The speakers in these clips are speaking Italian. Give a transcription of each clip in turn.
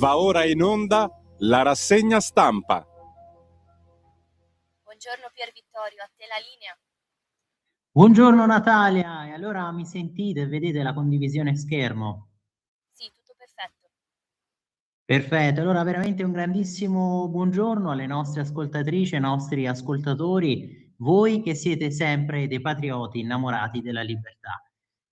Va ora in onda la rassegna stampa. Buongiorno Pier Vittorio, a te la linea. Buongiorno Natalia, e allora mi sentite e vedete la condivisione schermo? Sì, tutto perfetto. Perfetto, allora veramente un grandissimo buongiorno alle nostre ascoltatrici, ai nostri ascoltatori, voi che siete sempre dei patrioti innamorati della libertà.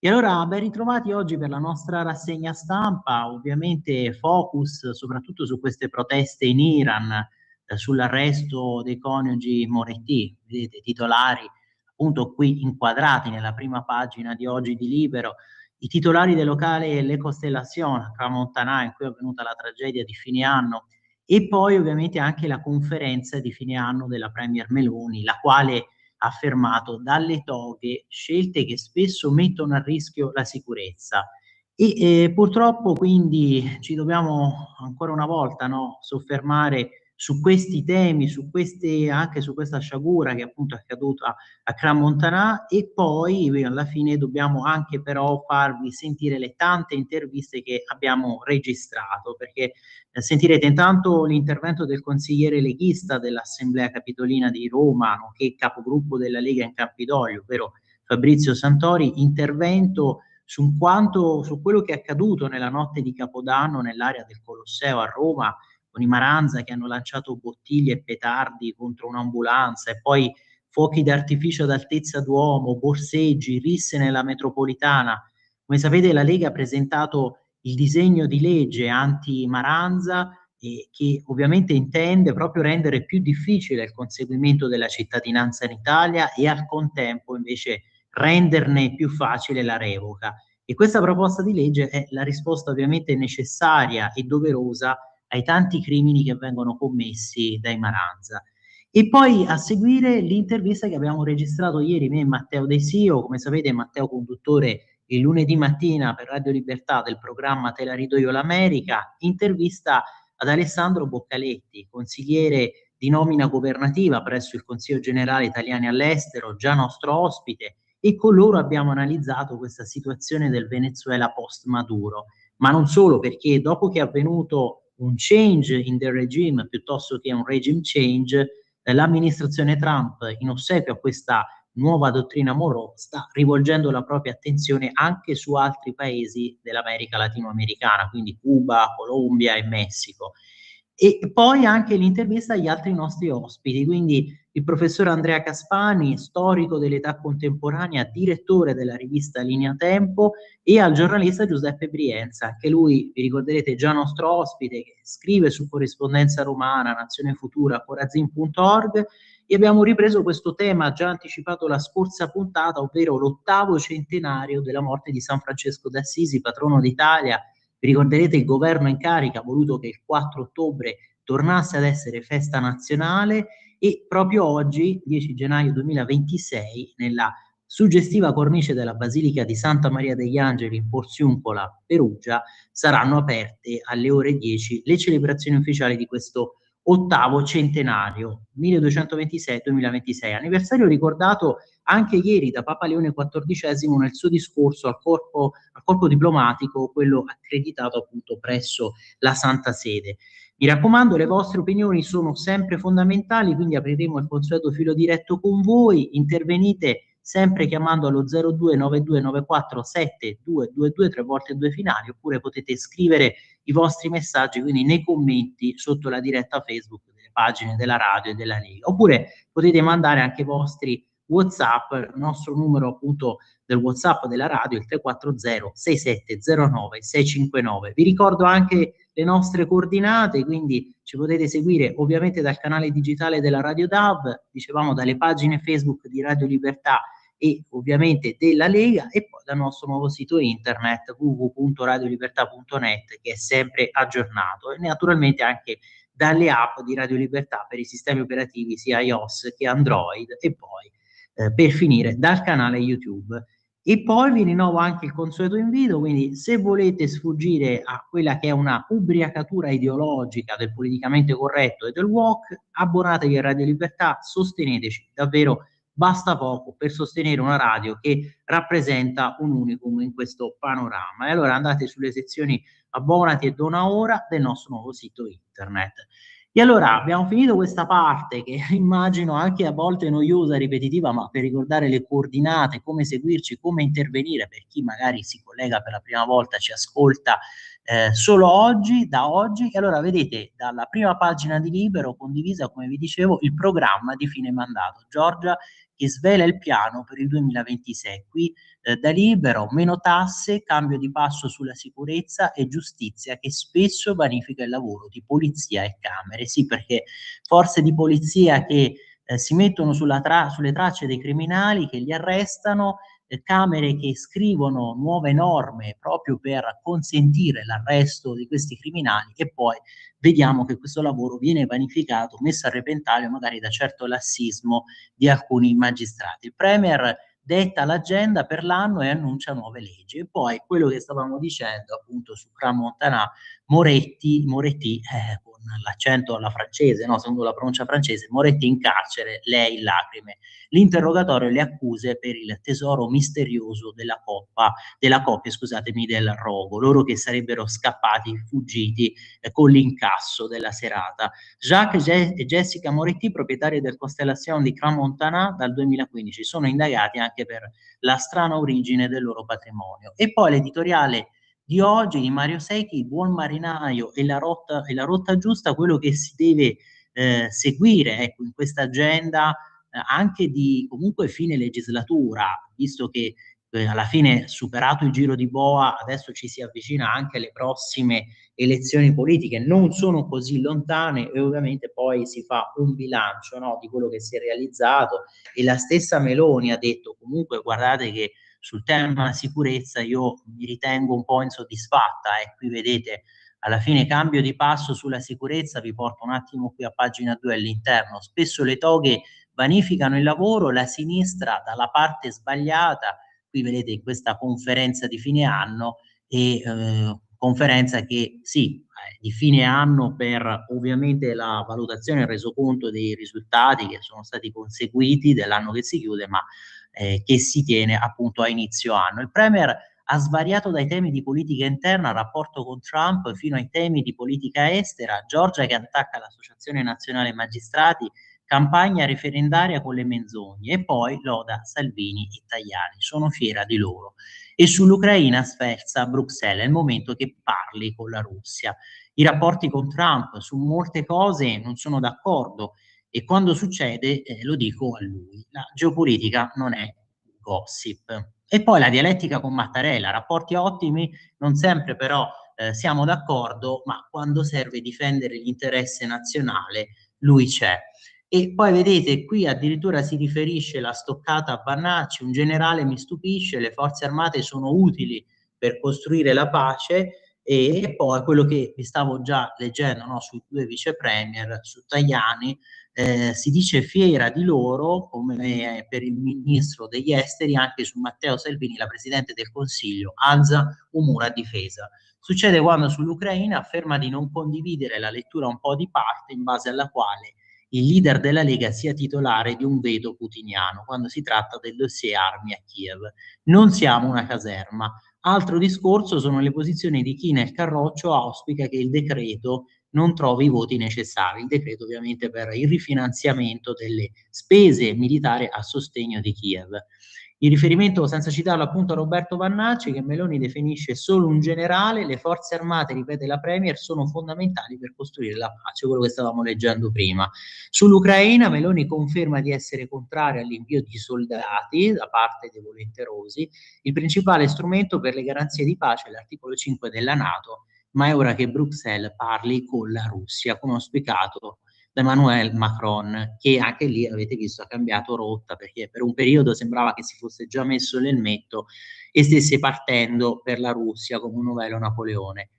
E allora ben ritrovati oggi per la nostra rassegna stampa, ovviamente focus soprattutto su queste proteste in Iran, sull'arresto dei coniugi Moretti, vedete titolari appunto qui inquadrati nella prima pagina di oggi di Libero, i titolari del locale Le Constellation a Crans-Montana, in cui è avvenuta la tragedia di fine anno, e poi ovviamente anche la conferenza di fine anno della Premier Meloni, la quale ha affermato dalle toghe scelte che spesso mettono a rischio la sicurezza. E purtroppo quindi ci dobbiamo ancora una volta, no, soffermare su questi temi, su queste, anche su questa sciagura che appunto è accaduta a Crans-Montana, e poi alla fine dobbiamo anche però farvi sentire le tante interviste che abbiamo registrato, perché sentirete intanto l'intervento del consigliere leghista dell'Assemblea Capitolina di Roma, nonché capogruppo della Lega in Campidoglio, ovvero Fabrizio Santori, intervento su quello che è accaduto nella notte di Capodanno nell'area del Colosseo a Roma, con i Maranza che hanno lanciato bottiglie e petardi contro un'ambulanza, e poi fuochi d'artificio ad altezza d'uomo, borseggi, risse nella metropolitana. Come sapete la Lega ha presentato il disegno di legge anti-Maranza, che ovviamente intende proprio rendere più difficile il conseguimento della cittadinanza in Italia e al contempo invece renderne più facile la revoca. E questa proposta di legge è la risposta ovviamente necessaria e doverosa ai tanti crimini che vengono commessi dai Maranza. E poi a seguire l'intervista che abbiamo registrato ieri me e Matteo De Sio. Come sapete Matteo conduttore il lunedì mattina per Radio Libertà del programma Te la rido io l'America, intervista ad Alessandro Boccaletti, consigliere di nomina governativa presso il Consiglio Generale Italiani all'Estero, già nostro ospite, e con loro abbiamo analizzato questa situazione del Venezuela post Maduro. Ma non solo, perché dopo che è avvenuto un change in the regime piuttosto che un regime change, l'amministrazione Trump, in ossequio a questa nuova dottrina Monroe, sta rivolgendo la propria attenzione anche su altri paesi dell'America latinoamericana, quindi Cuba, Colombia e Messico. E poi anche l'intervista agli altri nostri ospiti, quindi il professor Andrea Caspani, storico dell'età contemporanea, direttore della rivista Linea Tempo, e al giornalista Giuseppe Brienza, anche lui, vi ricorderete, già nostro ospite, che scrive su Corrispondenza Romana, Nazione Futura, corazin.org, e abbiamo ripreso questo tema già anticipato la scorsa puntata, ovvero l'8° centenario della morte di San Francesco d'Assisi, patrono d'Italia. Vi ricorderete il governo in carica ha voluto che il 4 ottobre tornasse ad essere festa nazionale, e proprio oggi, 10 gennaio 2026, nella suggestiva cornice della Basilica di Santa Maria degli Angeli in Porziuncola, Perugia, saranno aperte alle ore 10 le celebrazioni ufficiali di questo 8° centenario, 1226-2026, anniversario ricordato anche ieri da Papa Leone XIV nel suo discorso al corpo diplomatico, quello accreditato appunto presso la Santa Sede. Mi raccomando, le vostre opinioni sono sempre fondamentali, quindi apriremo il consueto filo diretto con voi, intervenite sempre chiamando allo 0292947222 3 volte 2 finali, oppure potete scrivere i vostri messaggi quindi nei commenti sotto la diretta Facebook delle pagine della radio e della Lega, oppure potete mandare anche i vostri WhatsApp, il nostro numero appunto del WhatsApp della radio, il 340 6709 659. Vi ricordo anche le nostre coordinate, quindi ci potete seguire ovviamente dal canale digitale della Radio DAB, dicevamo dalle pagine Facebook di Radio Libertà e ovviamente della Lega, e poi dal nostro nuovo sito internet www.radiolibertà.net, che è sempre aggiornato, e naturalmente anche dalle app di Radio Libertà per i sistemi operativi sia iOS che Android, e poi per finire dal canale YouTube. E poi vi rinnovo anche il consueto invito, quindi se volete sfuggire a quella che è una ubriacatura ideologica del politicamente corretto e del woke, abbonatevi a Radio Libertà, sosteneteci, davvero basta poco per sostenere una radio che rappresenta un unicum in questo panorama. E allora andate sulle sezioni abbonati e dona ora del nostro nuovo sito internet. E allora abbiamo finito questa parte che immagino anche a volte noiosa, ripetitiva, ma per ricordare le coordinate, come seguirci, come intervenire per chi magari si collega per la prima volta, ci ascolta solo oggi, da oggi. E allora vedete dalla prima pagina di Libero condivisa, come vi dicevo, il programma di fine mandato. Giorgia che svela il piano per il 2026. Qui da Libero, meno tasse, cambio di passo sulla sicurezza e giustizia che spesso vanifica il lavoro di polizia e camere. Sì, perché forze di polizia che si mettono sulle tracce dei criminali, che li arrestano, camere che scrivono nuove norme proprio per consentire l'arresto di questi criminali e poi vediamo che questo lavoro viene vanificato, messo a repentaglio magari da certo lassismo di alcuni magistrati. Il Premier detta l'agenda per l'anno e annuncia nuove leggi. E poi quello che stavamo dicendo appunto su Crans-Montana, Moretti, con l'accento alla francese, no, secondo la pronuncia francese, Moretti in carcere, lei in lacrime. L'interrogatorio e le accuse per il tesoro misterioso della coppia, scusatemi, del rogo, loro che sarebbero scappati, fuggiti con l'incasso della serata. Jacques e Jessica Moretti, proprietari del Constellation di Crans-Montana dal 2015, sono indagati anche per la strana origine del loro patrimonio. E poi l'editoriale di oggi di Mario Secchi, Il buon marinaio e la rotta giusta, quello che si deve seguire, ecco, in questa agenda anche di comunque fine legislatura, visto che alla fine, superato il giro di boa, adesso ci si avvicina anche alle prossime elezioni politiche, non sono così lontane e ovviamente poi si fa un bilancio, no, di quello che si è realizzato. E la stessa Meloni ha detto comunque guardate che sul tema sicurezza io mi ritengo un po' insoddisfatta e qui vedete alla fine cambio di passo sulla sicurezza, vi porto un attimo qui a pagina 2 all'interno, spesso le toghe vanificano il lavoro, la sinistra dalla parte sbagliata, qui vedete in questa conferenza di fine anno e conferenza che sì, di fine anno per ovviamente la valutazione e il resoconto dei risultati che sono stati conseguiti dell'anno che si chiude, ma che si tiene appunto a inizio anno. Il Premier ha svariato dai temi di politica interna, rapporto con Trump, fino ai temi di politica estera, Giorgia che attacca l'Associazione Nazionale Magistrati, campagna referendaria con le menzogne e poi loda Salvini e Tajani, sono fiera di loro. E sull'Ucraina sferza Bruxelles, è il momento che parli con la Russia. I rapporti con Trump su molte cose non sono d'accordo e quando succede lo dico a lui, la geopolitica non è gossip. E poi la dialettica con Mattarella, rapporti ottimi, non sempre però siamo d'accordo, ma quando serve difendere l'interesse nazionale lui c'è. E poi vedete qui addirittura si riferisce la stoccata a Vannacci, un generale mi stupisce, le forze armate sono utili per costruire la pace e poi quello che vi stavo già leggendo, no, sui due vice premier, su Tajani, si dice fiera di loro come per il ministro degli esteri, anche su Matteo Salvini, la Presidente del Consiglio, alza un muro a difesa. Succede quando sull'Ucraina afferma di non condividere la lettura un po' di parte in base alla quale il leader della Lega sia titolare di un veto putiniano quando si tratta del dossier armi a Kiev. Non siamo una caserma. Altro discorso sono le posizioni di chi nel Carroccio auspica che il decreto non trovi i voti necessari. Il decreto ovviamente per il rifinanziamento delle spese militari a sostegno di Kiev. Il riferimento, senza citarlo appunto, a Roberto Vannacci, che Meloni definisce solo un generale, le forze armate, ripete la Premier, sono fondamentali per costruire la pace, quello che stavamo leggendo prima. Sull'Ucraina Meloni conferma di essere contraria all'invio di soldati da parte dei volenterosi, il principale strumento per le garanzie di pace è l'articolo 5 della NATO, ma è ora che Bruxelles parli con la Russia, come auspicato da Emmanuel Macron, che anche lì avete visto ha cambiato rotta perché per un periodo sembrava che si fosse già messo l'elmetto e stesse partendo per la Russia come un novello Napoleone.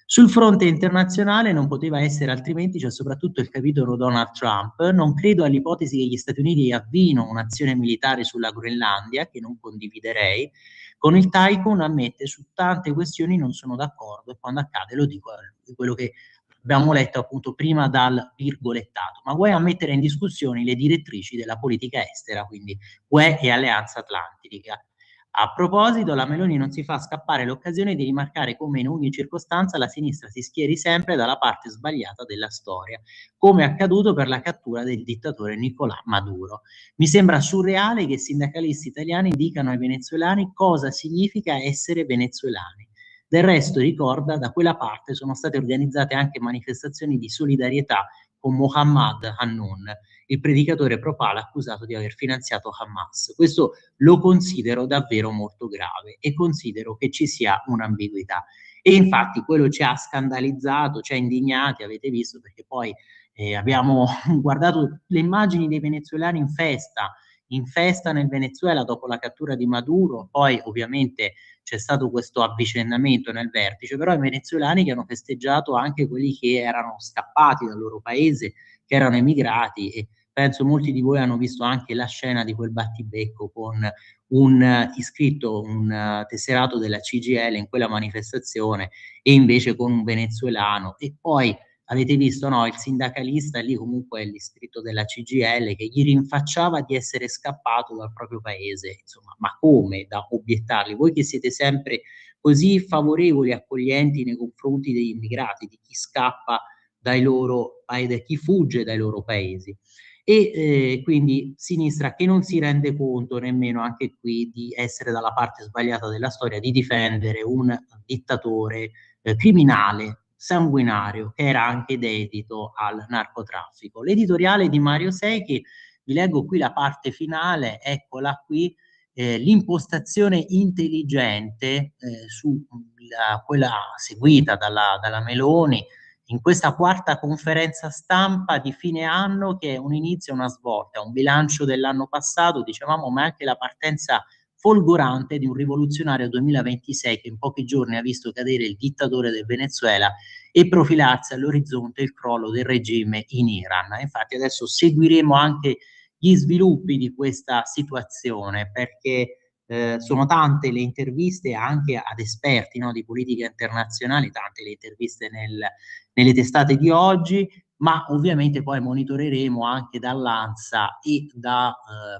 Sul fronte internazionale non poteva essere altrimenti, c'è soprattutto il capitolo Donald Trump. Non credo all'ipotesi che gli Stati Uniti avviino un'azione militare sulla Groenlandia, che non condividerei. Con il Tycoon ammette su tante questioni non sono d'accordo e quando accade lo dico a lui, quello che abbiamo letto appunto prima dal virgolettato, ma guai a mettere in discussione le direttrici della politica estera, quindi UE e Alleanza Atlantica. A proposito, la Meloni non si fa scappare l'occasione di rimarcare come in ogni circostanza la sinistra si schieri sempre dalla parte sbagliata della storia, come accaduto per la cattura del dittatore Nicolás Maduro. Mi sembra surreale che sindacalisti italiani dicano ai venezuelani cosa significa essere venezuelani. Del resto, ricorda, da quella parte sono state organizzate anche manifestazioni di solidarietà con Mohammad Hannoun, il predicatore pro-Pala accusato di aver finanziato Hamas. Questo lo considero davvero molto grave e considero che ci sia un'ambiguità. E infatti quello ci ha scandalizzato, ci ha indignati, avete visto, perché poi abbiamo guardato le immagini dei venezuelani in festa nel Venezuela dopo la cattura di Maduro, poi ovviamente c'è stato questo avvicendamento nel vertice, però i venezuelani che hanno festeggiato anche quelli che erano scappati dal loro paese, che erano emigrati, e penso molti di voi hanno visto anche la scena di quel battibecco con un iscritto, un tesserato della CGIL in quella manifestazione e invece con un venezuelano. E poi avete visto, no, il sindacalista lì comunque è l'iscritto della CGIL che gli rinfacciava di essere scappato dal proprio paese, insomma, ma come da obiettarli? Voi che siete sempre così favorevoli e accoglienti nei confronti degli immigrati, di chi scappa dai loro paesi, chi fugge dai loro paesi. E quindi sinistra che non si rende conto nemmeno anche qui di essere dalla parte sbagliata della storia, di difendere un dittatore criminale, sanguinario, che era anche dedito al narcotraffico. L'editoriale di Mario Secchi, vi leggo qui la parte finale, eccola qui, l'impostazione intelligente su quella seguita dalla Meloni in questa quarta conferenza stampa di fine anno, che è un inizio e una svolta, un bilancio dell'anno passato, dicevamo, ma anche la partenza folgorante di un rivoluzionario 2026 che in pochi giorni ha visto cadere il dittatore del Venezuela e profilarsi all'orizzonte il crollo del regime in Iran. Infatti adesso seguiremo anche gli sviluppi di questa situazione, perché sono tante le interviste anche ad esperti, no, di politica internazionale, tante le interviste nelle testate di oggi, ma ovviamente poi monitoreremo anche dall'ANSA e da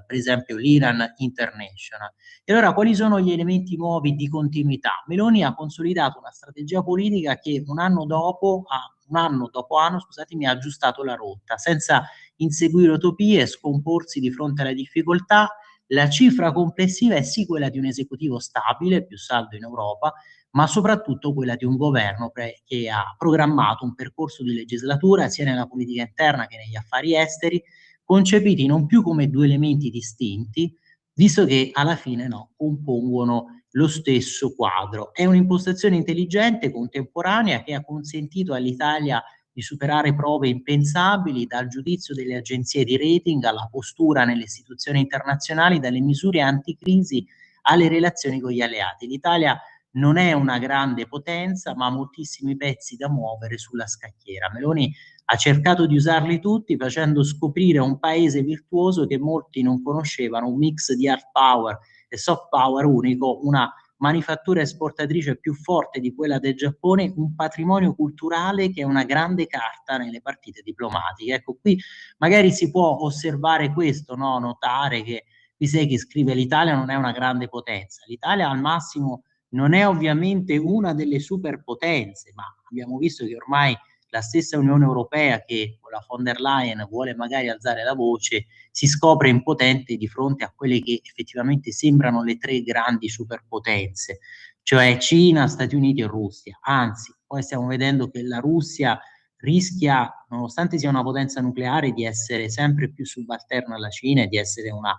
per esempio l'Iran International. E allora quali sono gli elementi nuovi di continuità? Meloni ha consolidato una strategia politica che un anno dopo anno, scusatemi, ha aggiustato la rotta, senza inseguire utopie e scomporsi di fronte alle difficoltà. La cifra complessiva è sì quella di un esecutivo stabile, più saldo in Europa, ma soprattutto quella di un governo che ha programmato un percorso di legislatura sia nella politica interna che negli affari esteri, concepiti non più come due elementi distinti, visto che alla fine no, compongono lo stesso quadro. È un'impostazione intelligente, contemporanea, che ha consentito all'Italia di superare prove impensabili, dal giudizio delle agenzie di rating alla postura nelle istituzioni internazionali, dalle misure anticrisi alle relazioni con gli alleati. L'Italia non è una grande potenza, ma ha moltissimi pezzi da muovere sulla scacchiera. Meloni ha cercato di usarli tutti, facendo scoprire un paese virtuoso che molti non conoscevano, un mix di hard power e soft power unico, una manifattura esportatrice più forte di quella del Giappone, un patrimonio culturale che è una grande carta nelle partite diplomatiche. Ecco, qui magari si può osservare questo, no? Notare che qui Secchi scrive: l'Italia non è una grande potenza, l'Italia al massimo non è ovviamente una delle superpotenze, ma abbiamo visto che ormai la stessa Unione Europea, che con la von der Leyen vuole magari alzare la voce, si scopre impotente di fronte a quelle che effettivamente sembrano le tre grandi superpotenze, cioè Cina, Stati Uniti e Russia. Anzi, poi stiamo vedendo che la Russia rischia, nonostante sia una potenza nucleare, di essere sempre più subalterna alla Cina e di essere una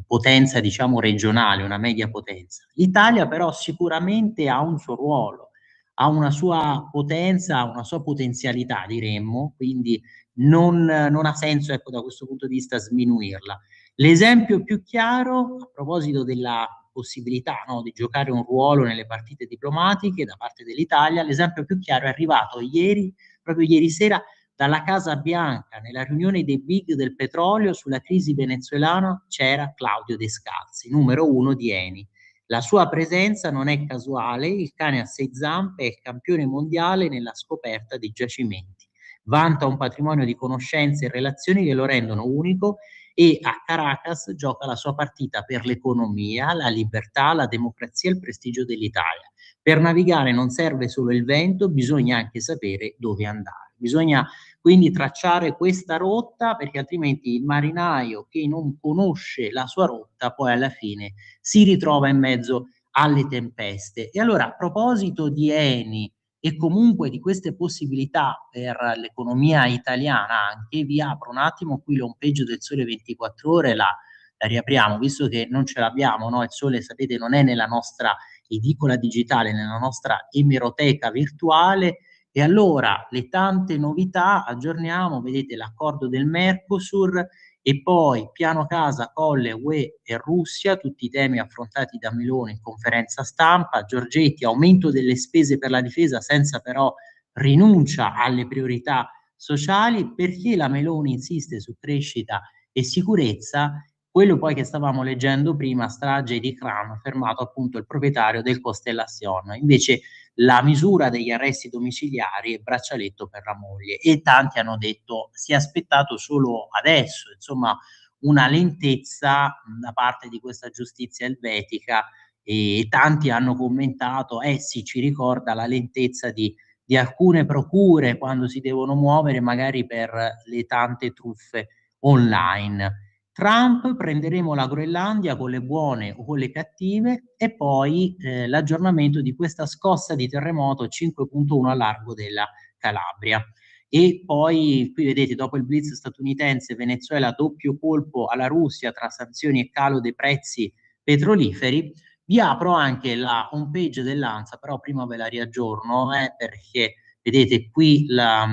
potenza, diciamo, regionale, una media potenza. L'Italia però sicuramente ha un suo ruolo, ha una sua potenza, ha una sua potenzialità, diremmo, quindi non ha senso, ecco, da questo punto di vista sminuirla. L'esempio più chiaro, a proposito della possibilità, no, di giocare un ruolo nelle partite diplomatiche da parte dell'Italia, l'esempio più chiaro è arrivato ieri, proprio ieri sera, dalla Casa Bianca. Nella riunione dei big del petrolio sulla crisi venezuelana c'era Claudio Descalzi, numero 1 di Eni. La sua presenza non è casuale, il cane a 6 zampe è il campione mondiale nella scoperta dei giacimenti. vanta un patrimonio di conoscenze e relazioni che lo rendono unico e a Caracas gioca la sua partita per l'economia, la libertà, la democrazia e il prestigio dell'Italia. Per navigare non serve solo il vento, bisogna anche sapere dove andare. Bisogna quindi tracciare questa rotta, perché altrimenti il marinaio che non conosce la sua rotta poi alla fine si ritrova in mezzo alle tempeste. E allora, a proposito di Eni e comunque di queste possibilità per l'economia italiana, anche vi apro un attimo qui l'home page del Sole 24 Ore, la riapriamo, visto che non ce l'abbiamo, no? Il Sole, sapete, non è nella nostra edicola digitale, nella nostra emeroteca virtuale. E allora le tante novità, aggiorniamo, vedete l'accordo del Mercosur e poi piano casa, Colle, UE e Russia, tutti i temi affrontati da Meloni in conferenza stampa. Giorgetti, aumento delle spese per la difesa senza però rinuncia alle priorità sociali. Perché la Meloni insiste su crescita e sicurezza? Quello poi che stavamo leggendo prima, strage di Kram, fermato appunto il proprietario del Constellation. Invece la misura degli arresti domiciliari e braccialetto per la moglie. E tanti hanno detto si è aspettato solo adesso, insomma una lentezza da parte di questa giustizia elvetica, e tanti hanno commentato, sì, ci ricorda la lentezza di alcune procure quando si devono muovere magari per le tante truffe online. Trump, prenderemo la Groenlandia con le buone o con le cattive, e poi l'aggiornamento di questa scossa di terremoto 5.1 a largo della Calabria. E poi qui vedete, dopo il blitz statunitense, Venezuela doppio colpo alla Russia tra sanzioni e calo dei prezzi petroliferi. Vi apro anche la home page dell'ANSA, però prima ve la riaggiorno, perché vedete qui la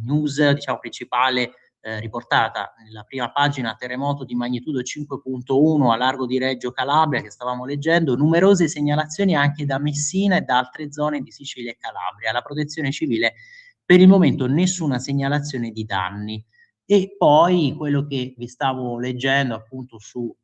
news, diciamo, principale riportata nella prima pagina: terremoto di magnitudo 5.1 a largo di Reggio Calabria, che stavamo leggendo, numerose segnalazioni anche da Messina e da altre zone di Sicilia e Calabria. La protezione civile per il momento nessuna segnalazione di danni. E poi quello che vi stavo leggendo appunto su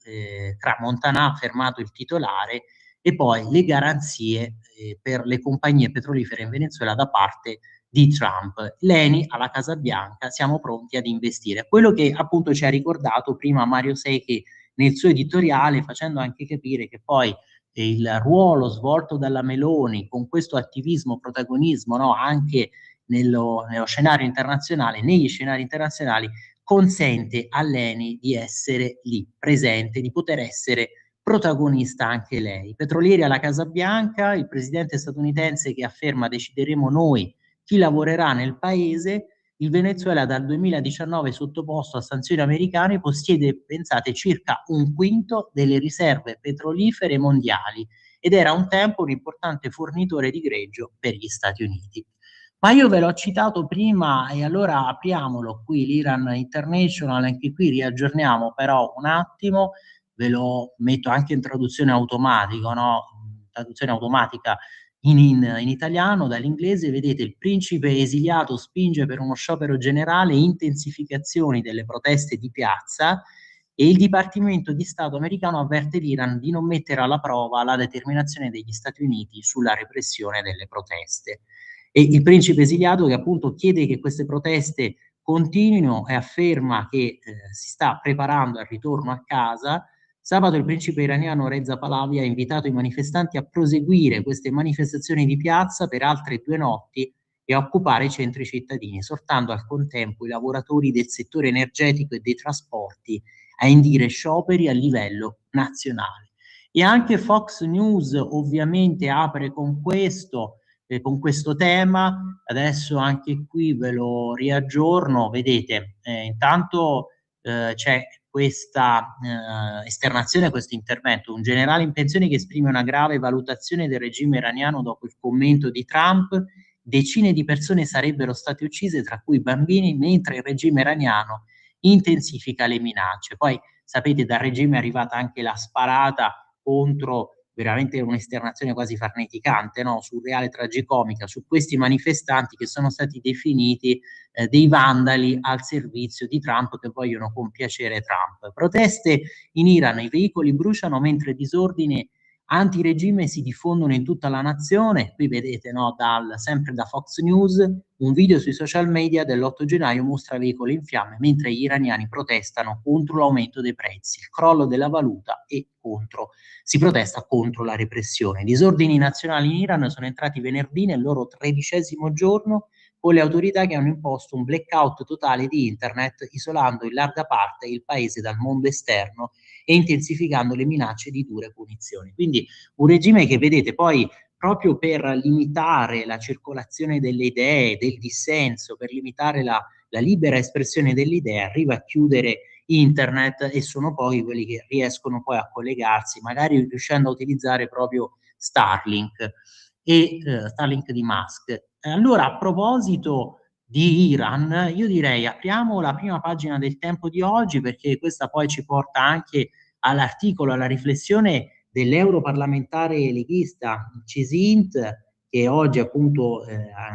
Tramontanà, fermato il titolare, e poi le garanzie per le compagnie petrolifere in Venezuela da parte di Trump. L'Eni alla Casa Bianca, siamo pronti ad investire. Quello che appunto ci ha ricordato prima Mario Secchi nel suo editoriale, facendo anche capire che poi il ruolo svolto dalla Meloni con questo attivismo, protagonismo, no, anche nello scenario internazionale, negli scenari internazionali, consente all'Eni di essere lì presente, di poter essere protagonista anche lei. Petrolieri alla Casa Bianca, il presidente statunitense che afferma decideremo noi chi lavorerà nel paese. Il Venezuela dal 2019 sottoposto a sanzioni americane possiede, pensate, circa un quinto delle riserve petrolifere mondiali ed era un tempo un importante fornitore di greggio per gli Stati Uniti. Ma io ve l'ho citato prima e allora apriamolo qui, l'Iran International, anche qui riaggiorniamo però un attimo, ve lo metto anche in traduzione automatica, no? Traduzione automatica in italiano dall'inglese. Vedete, il principe esiliato spinge per uno sciopero generale, intensificazioni delle proteste di piazza, e il Dipartimento di Stato americano avverte l'Iran di non mettere alla prova la determinazione degli Stati Uniti sulla repressione delle proteste. E il principe esiliato che appunto chiede che queste proteste continuino e afferma che si sta preparando al ritorno a casa. Sabato il principe iraniano Reza Pahlavi ha invitato i manifestanti a proseguire queste manifestazioni di piazza per altre 2 notti e a occupare i centri cittadini, esortando al contempo i lavoratori del settore energetico e dei trasporti a indire scioperi a livello nazionale. E anche Fox News ovviamente apre con questo tema. Adesso anche qui ve lo riaggiorno. Vedete, intanto c'è questa esternazione, questo intervento: un generale in pensione che esprime una grave valutazione del regime iraniano dopo il commento di Trump. Decine di persone sarebbero state uccise, tra cui bambini, mentre il regime iraniano intensifica le minacce. Poi sapete, dal regime è arrivata anche la sparata contro, veramente un'esternazione quasi farneticante, no? Surreale, tragicomica, su questi manifestanti che sono stati definiti dei vandali al servizio di Trump, che vogliono compiacere Trump. Proteste in Iran, i veicoli bruciano mentre disordine antiregime si diffondono in tutta la nazione. Qui vedete, no, sempre da Fox News, un video sui social media dell'8 gennaio mostra veicoli in fiamme mentre gli iraniani protestano contro l'aumento dei prezzi, il crollo della valuta e si protesta contro la repressione. I disordini nazionali in Iran sono entrati venerdì nel loro 13° giorno con le autorità che hanno imposto un blackout totale di internet, isolando in larga parte il paese dal mondo esterno e intensificando le minacce di dure punizioni. Quindi un regime che, vedete, poi proprio per limitare la circolazione delle idee, del dissenso, per limitare la libera espressione delle idee, arriva a chiudere internet, e sono pochi quelli che riescono poi a collegarsi, magari riuscendo a utilizzare proprio Starlink Starlink di Musk. Allora, a proposito di Iran, io direi apriamo la prima pagina del Tempo di oggi, perché questa poi ci porta anche all'articolo, alla riflessione dell'europarlamentare leghista Cisint, che oggi appunto,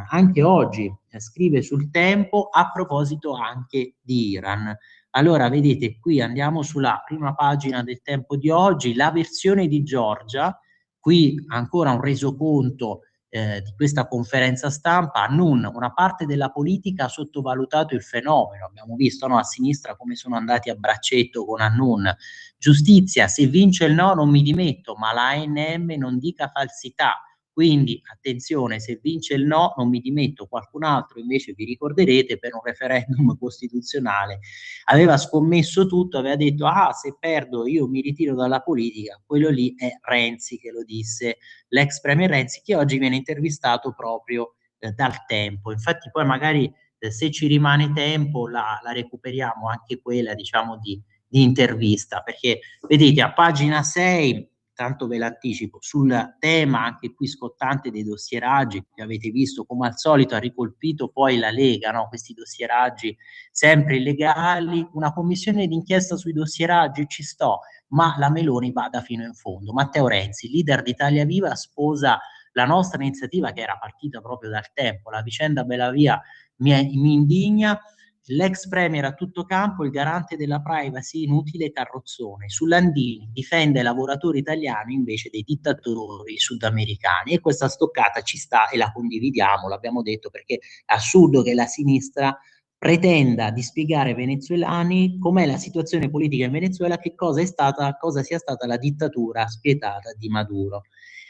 anche oggi, scrive sul Tempo a proposito anche di Iran. Allora, vedete, qui andiamo sulla prima pagina del Tempo di oggi, la versione di Giorgia. Qui ancora un resoconto di questa conferenza stampa. Una parte della politica ha sottovalutato il fenomeno, abbiamo visto, no, a sinistra come sono andati a braccetto con Annun. Giustizia, se vince il no non mi dimetto, ma la ANM non dica falsità. Quindi attenzione, se vince il no non mi dimetto. Qualcun altro invece, vi ricorderete, per un referendum costituzionale aveva scommesso tutto, aveva detto: ah, se perdo io mi ritiro dalla politica. Quello lì è Renzi che lo disse, l'ex premier Renzi, che oggi viene intervistato proprio dal Tempo. Infatti poi magari se ci rimane tempo la recuperiamo anche quella, diciamo, di intervista, perché vedete a pagina 6, tanto ve l'anticipo, sul tema anche qui scottante dei dossieraggi, che avete visto come al solito ha ricolpito poi la Lega, no? Questi dossieraggi sempre illegali, una commissione d'inchiesta sui dossieraggi, ci sto, ma la Meloni vada fino in fondo. Matteo Renzi, leader di Italia Viva, sposa la nostra iniziativa che era partita proprio dal Tempo. La vicenda Bellavia mi indigna. L'ex premier a tutto campo, il garante della privacy, inutile carrozzone. Su Landini difende i lavoratori italiani invece dei dittatori sudamericani, e questa stoccata ci sta e la condividiamo, l'abbiamo detto, perché è assurdo che la sinistra pretenda di spiegare ai venezuelani com'è la situazione politica in Venezuela, cosa sia stata la dittatura spietata di Maduro.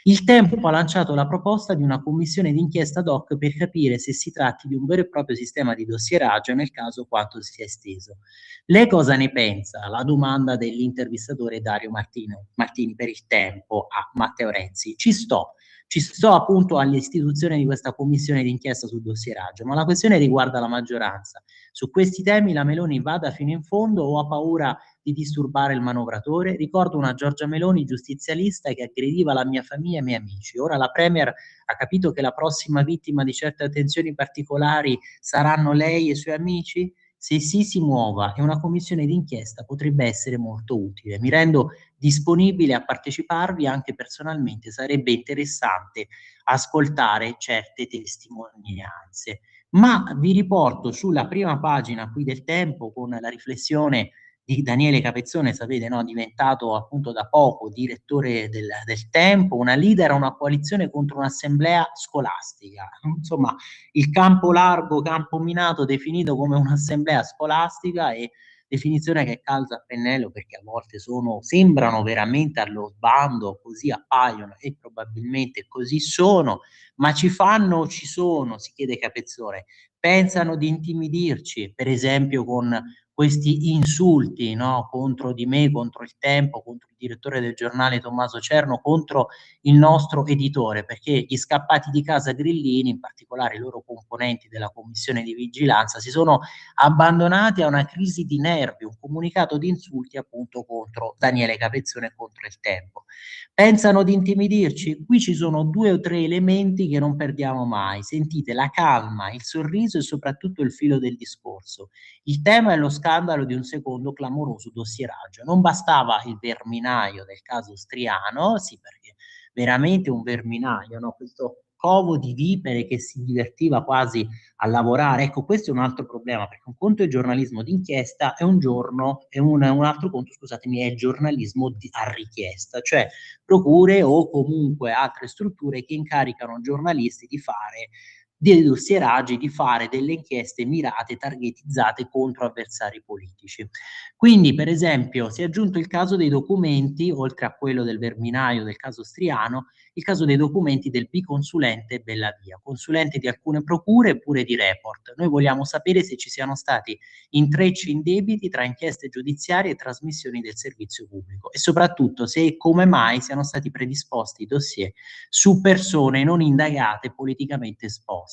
Il Tempo ha lanciato la proposta di una commissione d'inchiesta ad hoc per capire se si tratti di un vero e proprio sistema di dossieraggio e, nel caso, quanto sia esteso. Lei cosa ne pensa? La domanda dell'intervistatore Dario Martini per il Tempo a Matteo Renzi. Ci sto appunto all'istituzione di questa commissione d'inchiesta sul dossieraggio, ma la questione riguarda la maggioranza. Su questi temi la Meloni vada fino in fondo o ha paura di disturbare il manovratore? Ricordo una Giorgia Meloni giustizialista che aggrediva la mia famiglia e i miei amici. Ora la Premier ha capito che la prossima vittima di certe attenzioni particolari saranno lei e i suoi amici? Se sì, si muova, e una commissione d'inchiesta potrebbe essere molto utile. Mi rendo disponibile a parteciparvi anche personalmente, sarebbe interessante ascoltare certe testimonianze. Ma vi riporto sulla prima pagina qui del Tempo con la riflessione di Daniele Capezzone, sapete, no? Diventato appunto da poco direttore del Tempo, una leader a una coalizione contro un'assemblea scolastica. Insomma, il campo largo, campo minato, definito come un'assemblea scolastica, e definizione che calza a pennello, perché a volte sembrano veramente allo sbando, così appaiono e probabilmente così sono, ma ci sono, si chiede Capezzone. Pensano di intimidirci, per esempio con questi insulti, no, contro di me, contro il Tempo, contro il direttore del giornale Tommaso Cerno, contro il nostro editore, perché gli scappati di casa grillini, in particolare i loro componenti della commissione di vigilanza, si sono abbandonati a una crisi di nervi, un comunicato di insulti appunto contro Daniele Capezzone e contro il Tempo. Pensano di intimidirci? Qui ci sono 2 o 3 elementi che non perdiamo mai. Sentite la calma, il sorriso e soprattutto il filo del discorso. Il tema è lo scandalo di un secondo clamoroso dossieraggio. Non bastava il verminaio del caso Striano, sì, perché veramente un verminaio, no? covo di vipere che si divertiva quasi a lavorare. Ecco, questo è un altro problema, perché un conto è il giornalismo d'inchiesta e un altro conto, scusatemi, è il giornalismo a richiesta, cioè procure o comunque altre strutture che incaricano giornalisti di fare dei dossieraggi, di fare delle inchieste mirate, targetizzate contro avversari politici. Quindi, per esempio, si è aggiunto il caso dei documenti, oltre a quello del Verminaio, del caso Striano, il caso dei documenti del biconsulente Bellavia, consulente di alcune procure e pure di Report. Noi vogliamo sapere se ci siano stati intrecci indebiti tra inchieste giudiziarie e trasmissioni del servizio pubblico e soprattutto se e come mai siano stati predisposti dossier su persone non indagate politicamente esposte.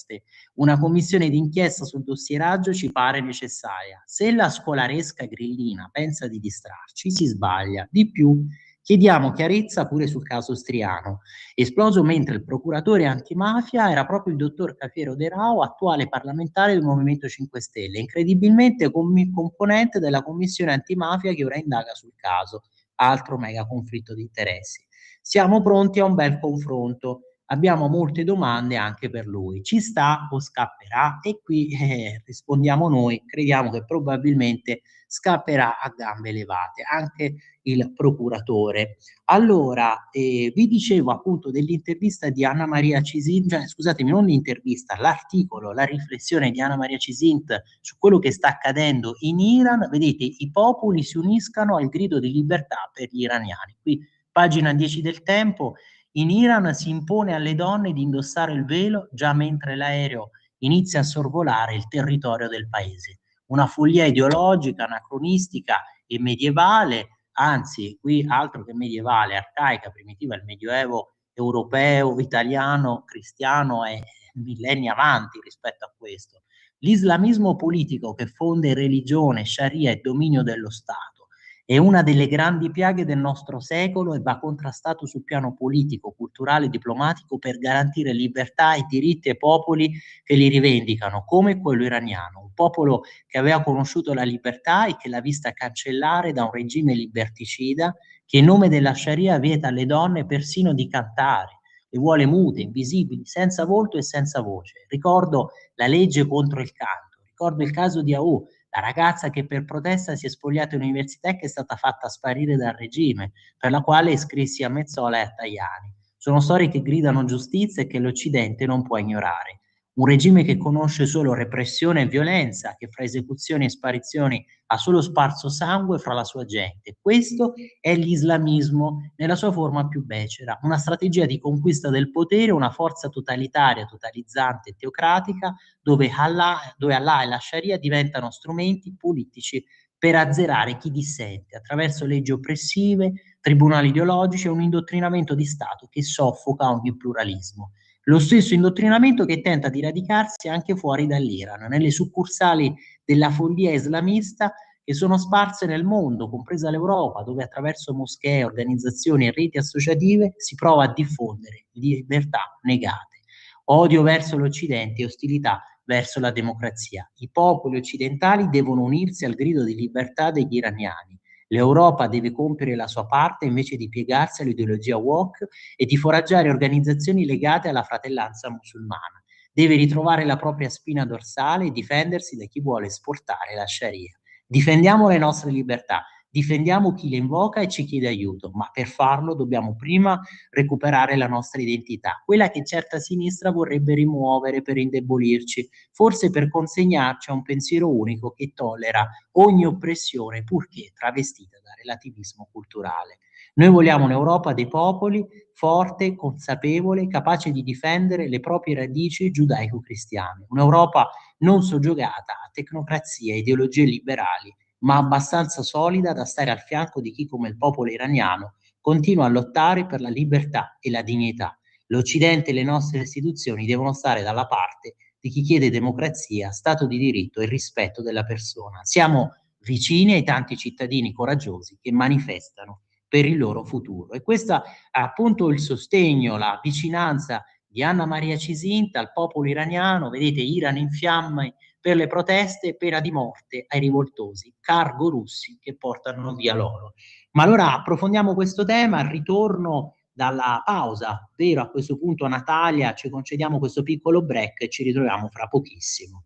Una commissione d'inchiesta sul dossieraggio ci pare necessaria. Se la scolaresca grillina pensa di distrarci, si sbaglia. Di più, chiediamo chiarezza pure sul caso Striano, esploso mentre il procuratore antimafia era proprio il dottor Cafiero De Rao, attuale parlamentare del Movimento 5 Stelle, incredibilmente componente della commissione antimafia che ora indaga sul caso. Altro mega conflitto di interessi. Siamo pronti a un bel confronto. Abbiamo molte domande anche per lui. Ci sta o scapperà? E qui rispondiamo noi, crediamo che probabilmente scapperà a gambe levate, anche il procuratore. Allora, vi dicevo appunto dell'intervista di Anna Maria Cisint, cioè, scusatemi, non l'intervista, l'articolo, la riflessione di Anna Maria Cisint su quello che sta accadendo in Iran. Vedete, i popoli si uniscano al grido di libertà per gli iraniani. Qui, pagina 10 del Tempo. In Iran si impone alle donne di indossare il velo già mentre l'aereo inizia a sorvolare il territorio del paese. Una follia ideologica, anacronistica e medievale, anzi, qui altro che medievale, arcaica, primitiva, il Medioevo europeo, italiano, cristiano è millenni avanti rispetto a questo. L'islamismo politico che fonde religione, sharia e dominio dello Stato è una delle grandi piaghe del nostro secolo e va contrastato sul piano politico, culturale e diplomatico per garantire libertà e diritti ai popoli che li rivendicano, come quello iraniano, un popolo che aveva conosciuto la libertà e che l'ha vista cancellare da un regime liberticida che in nome della Sharia vieta alle donne persino di cantare, le vuole mute, invisibili, senza volto e senza voce. Ricordo la legge contro il canto, ricordo il caso di Aoù, la ragazza che per protesta si è spogliata in università e che è stata fatta sparire dal regime, per la quale iscrissi a Mezzola e a Tajani. Sono storie che gridano giustizia e che l'Occidente non può ignorare. Un regime che conosce solo repressione e violenza, che fra esecuzioni e sparizioni ha solo sparso sangue fra la sua gente. Questo è l'islamismo nella sua forma più becera, una strategia di conquista del potere, una forza totalitaria, totalizzante e teocratica, dove Allah e la Sharia diventano strumenti politici per azzerare chi dissente attraverso leggi oppressive, tribunali ideologici e un indottrinamento di Stato che soffoca ogni pluralismo. Lo stesso indottrinamento che tenta di radicarsi anche fuori dall'Iran, nelle succursali della follia islamista che sono sparse nel mondo, compresa l'Europa, dove attraverso moschee, organizzazioni e reti associative si prova a diffondere libertà negate, odio verso l'Occidente e ostilità verso la democrazia. I popoli occidentali devono unirsi al grido di libertà degli iraniani. L'Europa deve compiere la sua parte invece di piegarsi all'ideologia woke e di foraggiare organizzazioni legate alla fratellanza musulmana. Deve ritrovare la propria spina dorsale e difendersi da chi vuole esportare la Sharia. Difendiamo le nostre libertà, difendiamo chi le invoca e ci chiede aiuto, ma per farlo dobbiamo prima recuperare la nostra identità, quella che certa sinistra vorrebbe rimuovere per indebolirci, forse per consegnarci a un pensiero unico che tollera ogni oppressione purché travestita da relativismo culturale. Noi vogliamo un'Europa dei popoli, forte, consapevole, capace di difendere le proprie radici giudaico-cristiane. Un'Europa non soggiogata a tecnocrazie e ideologie liberali, ma abbastanza solida da stare al fianco di chi, come il popolo iraniano, continua a lottare per la libertà e la dignità. L'Occidente e le nostre istituzioni devono stare dalla parte di chi chiede democrazia, Stato di diritto e rispetto della persona. Siamo vicini ai tanti cittadini coraggiosi che manifestano per il loro futuro. E questo è appunto il sostegno, la vicinanza di Anna Maria Cisinta al popolo iraniano. Vedete, Iran in fiamme per le proteste, pena di morte ai rivoltosi, cargo russi che portano via l'oro. Ma allora approfondiamo questo tema, al ritorno dalla pausa, vero? A questo punto, Natalia, ci concediamo questo piccolo break e ci ritroviamo fra pochissimo.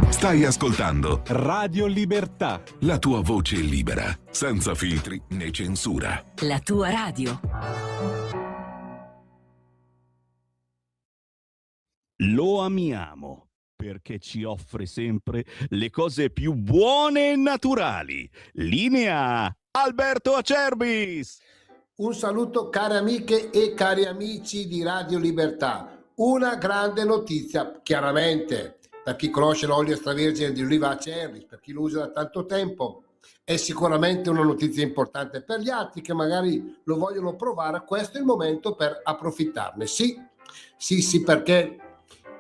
Stai ascoltando Radio Libertà. la tua voce libera, senza filtri né censura. La tua radio. Lo amiamo perché ci offre sempre le cose più buone e naturali. Linea Alberto Acerbis. Un saluto care amiche e cari amici di Radio Libertà. Una grande notizia, chiaramente, per chi conosce l'olio extravergine di oliva Acerbis, per chi lo usa da tanto tempo, è sicuramente una notizia importante. Per gli altri che magari lo vogliono provare, questo è il momento per approfittarne. Sì, perché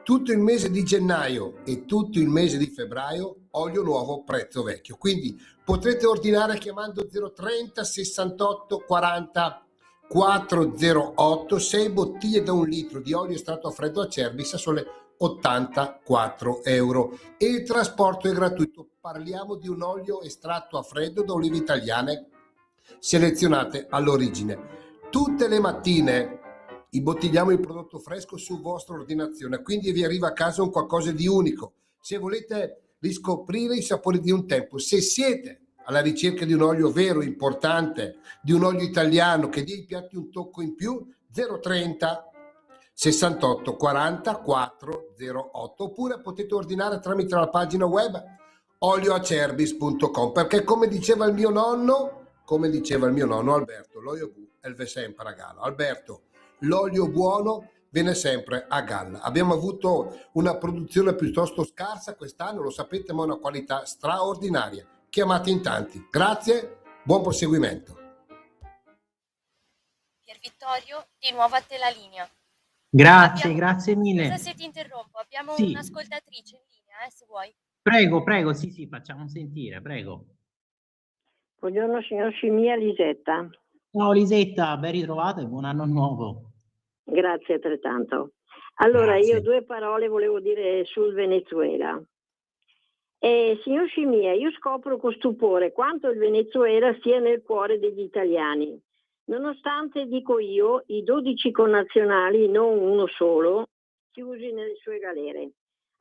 tutto il mese di gennaio e tutto il mese di febbraio olio nuovo, prezzo vecchio. Quindi potrete ordinare chiamando 030 68 40 408 6 bottiglie da 1 litro di olio estratto a freddo Acerbis a sole 84 euro e il trasporto è gratuito. Parliamo di un olio estratto a freddo da olive italiane selezionate all'origine. Tutte le mattine imbottigliamo il prodotto fresco su vostra ordinazione, quindi vi arriva a casa un qualcosa di unico. Se volete riscoprire i sapori di un tempo, se siete alla ricerca di un olio vero, importante, di un olio italiano che dia ai piatti un tocco in più, 030 68 40 408, oppure potete ordinare tramite la pagina web olioacerbis.com, perché come diceva il mio nonno Alberto, l'olio elve sempre a galla. Alberto, l'olio buono viene sempre a galla. Abbiamo avuto una produzione piuttosto scarsa quest'anno, lo sapete, ma una qualità straordinaria. Chiamate in tanti. Grazie, buon proseguimento. Pier Vittorio, di nuovo a te la linea. Grazie mille. Scusa se ti interrompo, abbiamo Sì. un'ascoltatrice in linea, se vuoi. Prego, sì, facciamo sentire, prego. Buongiorno signor Scimia, Lisetta. Ciao Lisetta, ben ritrovata e buon anno nuovo. Grazie altrettanto. Allora, Grazie. io 2 parole volevo dire sul Venezuela. Signor Scimia, io scopro con stupore quanto il Venezuela sia nel cuore degli italiani. Nonostante, dico io, i 12 connazionali, non uno solo, chiusi nelle sue galere.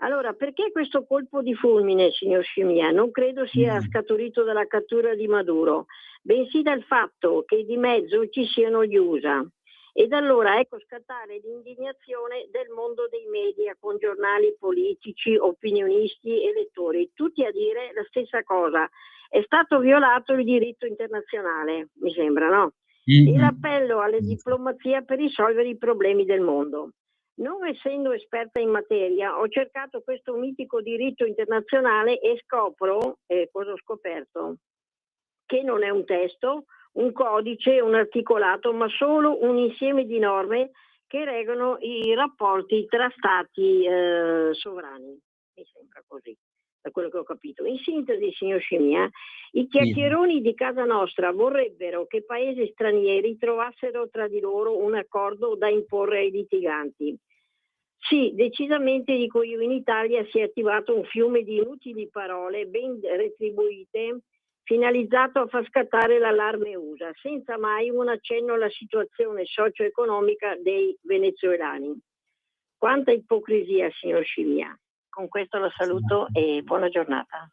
Allora, perché questo colpo di fulmine, signor Scimia? Non credo sia scaturito dalla cattura di Maduro, bensì dal fatto che di mezzo ci siano gli USA. Ed allora ecco scattare l'indignazione del mondo dei media, con giornali politici, opinionisti e lettori, tutti a dire la stessa cosa. È stato violato il diritto internazionale, mi sembra, no? E l'appello alla diplomazia per risolvere i problemi del mondo. Non essendo esperta in materia, ho cercato questo mitico diritto internazionale e scopro, cosa ho scoperto? Che non è un testo, un codice, un articolato, ma solo un insieme di norme che regolano i rapporti tra stati sovrani. Mi sembra così, da quello che ho capito. In sintesi, signor Scimia, i chiacchieroni di casa nostra vorrebbero che paesi stranieri trovassero tra di loro un accordo da imporre ai litiganti. Sì, decisamente, dico io, in Italia si è attivato un fiume di inutili parole ben retribuite, finalizzato a far scattare l'allarme USA, senza mai un accenno alla situazione socio-economica dei venezuelani. Quanta ipocrisia, signor Scimia. Con questo la saluto e buona giornata.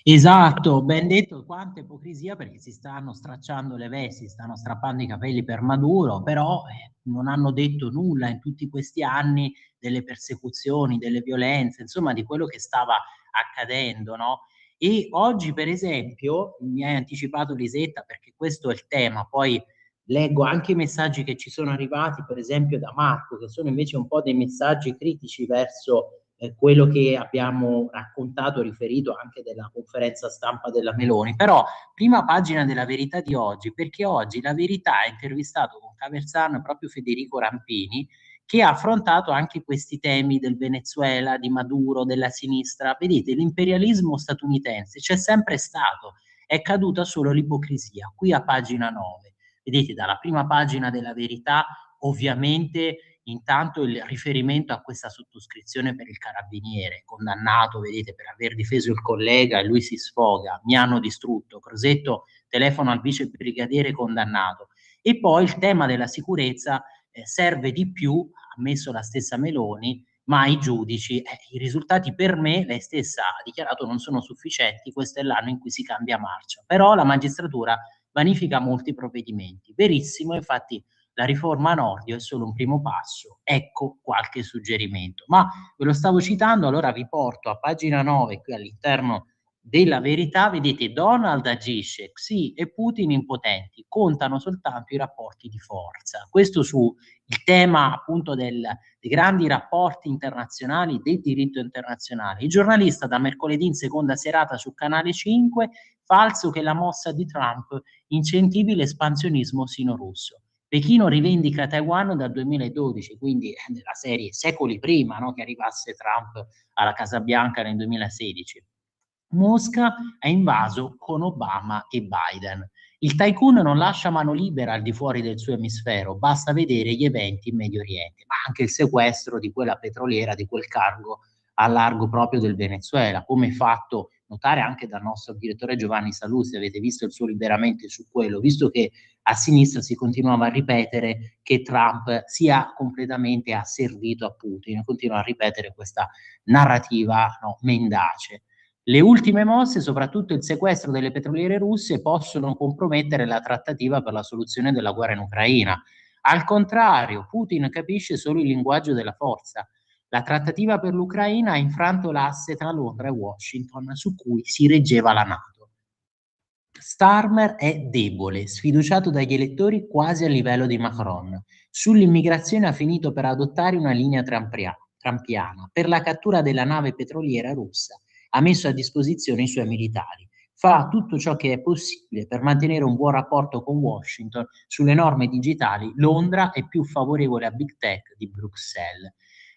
Esatto, ben detto, quanta ipocrisia, perché si stanno stracciando le vesti, stanno strappando i capelli per Maduro, però non hanno detto nulla in tutti questi anni delle persecuzioni, delle violenze, insomma di quello che stava accadendo, no? E oggi, per esempio, mi hai anticipato Lisetta, perché questo è il tema, poi leggo anche i messaggi che ci sono arrivati, per esempio da Marco, che sono invece un po' dei messaggi critici verso quello che abbiamo raccontato, riferito anche della conferenza stampa della Meloni. Però, prima pagina della Verità di oggi, perché oggi la Verità ha intervistato con Caversano proprio Federico Rampini, che ha affrontato anche questi temi del Venezuela, di Maduro, della sinistra. Vedete, l'imperialismo statunitense c'è sempre stato, è caduta solo l'ipocrisia. Qui a pagina 9, vedete, dalla prima pagina della Verità, ovviamente intanto il riferimento a questa sottoscrizione per il carabiniere, condannato, vedete, per aver difeso il collega e lui si sfoga, mi hanno distrutto, Crosetto telefona al vice brigadiere condannato. E poi il tema della sicurezza serve di più, ha ammesso la stessa Meloni, ma i giudici, i risultati per me, lei stessa ha dichiarato, non sono sufficienti, questo è l'anno in cui si cambia marcia. Però la magistratura vanifica molti provvedimenti. Verissimo, infatti la riforma Nordio è solo un primo passo, ecco qualche suggerimento. Ma ve lo stavo citando, allora vi porto a pagina 9, qui all'interno della Verità, vedete Donald agisce, Xi e Putin impotenti, contano soltanto i rapporti di forza. Questo sul tema appunto dei grandi rapporti internazionali, del diritto internazionale. Il giornalista da mercoledì in seconda serata su Canale 5, falso che la mossa di Trump incentivi l'espansionismo sino-russo. Pechino rivendica Taiwan dal 2012, quindi nella serie secoli prima, no, che arrivasse Trump alla Casa Bianca nel 2016. Mosca ha invaso con Obama e Biden. Il tycoon non lascia mano libera al di fuori del suo emisfero, basta vedere gli eventi in Medio Oriente, ma anche il sequestro di quella petroliera, di quel cargo a largo proprio del Venezuela, come fatto notare anche dal nostro direttore Giovanni Saluzzi. Avete visto il suo liberamento su quello, visto che a sinistra si continuava a ripetere che Trump sia completamente asservito a Putin, continua a ripetere questa narrativa, no, mendace. Le ultime mosse, soprattutto il sequestro delle petroliere russe, possono compromettere la trattativa per la soluzione della guerra in Ucraina. Al contrario, Putin capisce solo il linguaggio della forza. La trattativa per l'Ucraina ha infranto l'asse tra Londra e Washington su cui si reggeva la NATO. Starmer è debole, sfiduciato dagli elettori quasi a livello di Macron. Sull'immigrazione ha finito per adottare una linea trampiana. Per la cattura della nave petroliera russa ha messo a disposizione i suoi militari. Fa tutto ciò che è possibile per mantenere un buon rapporto con Washington sulle norme digitali. Londra è più favorevole a Big Tech di Bruxelles.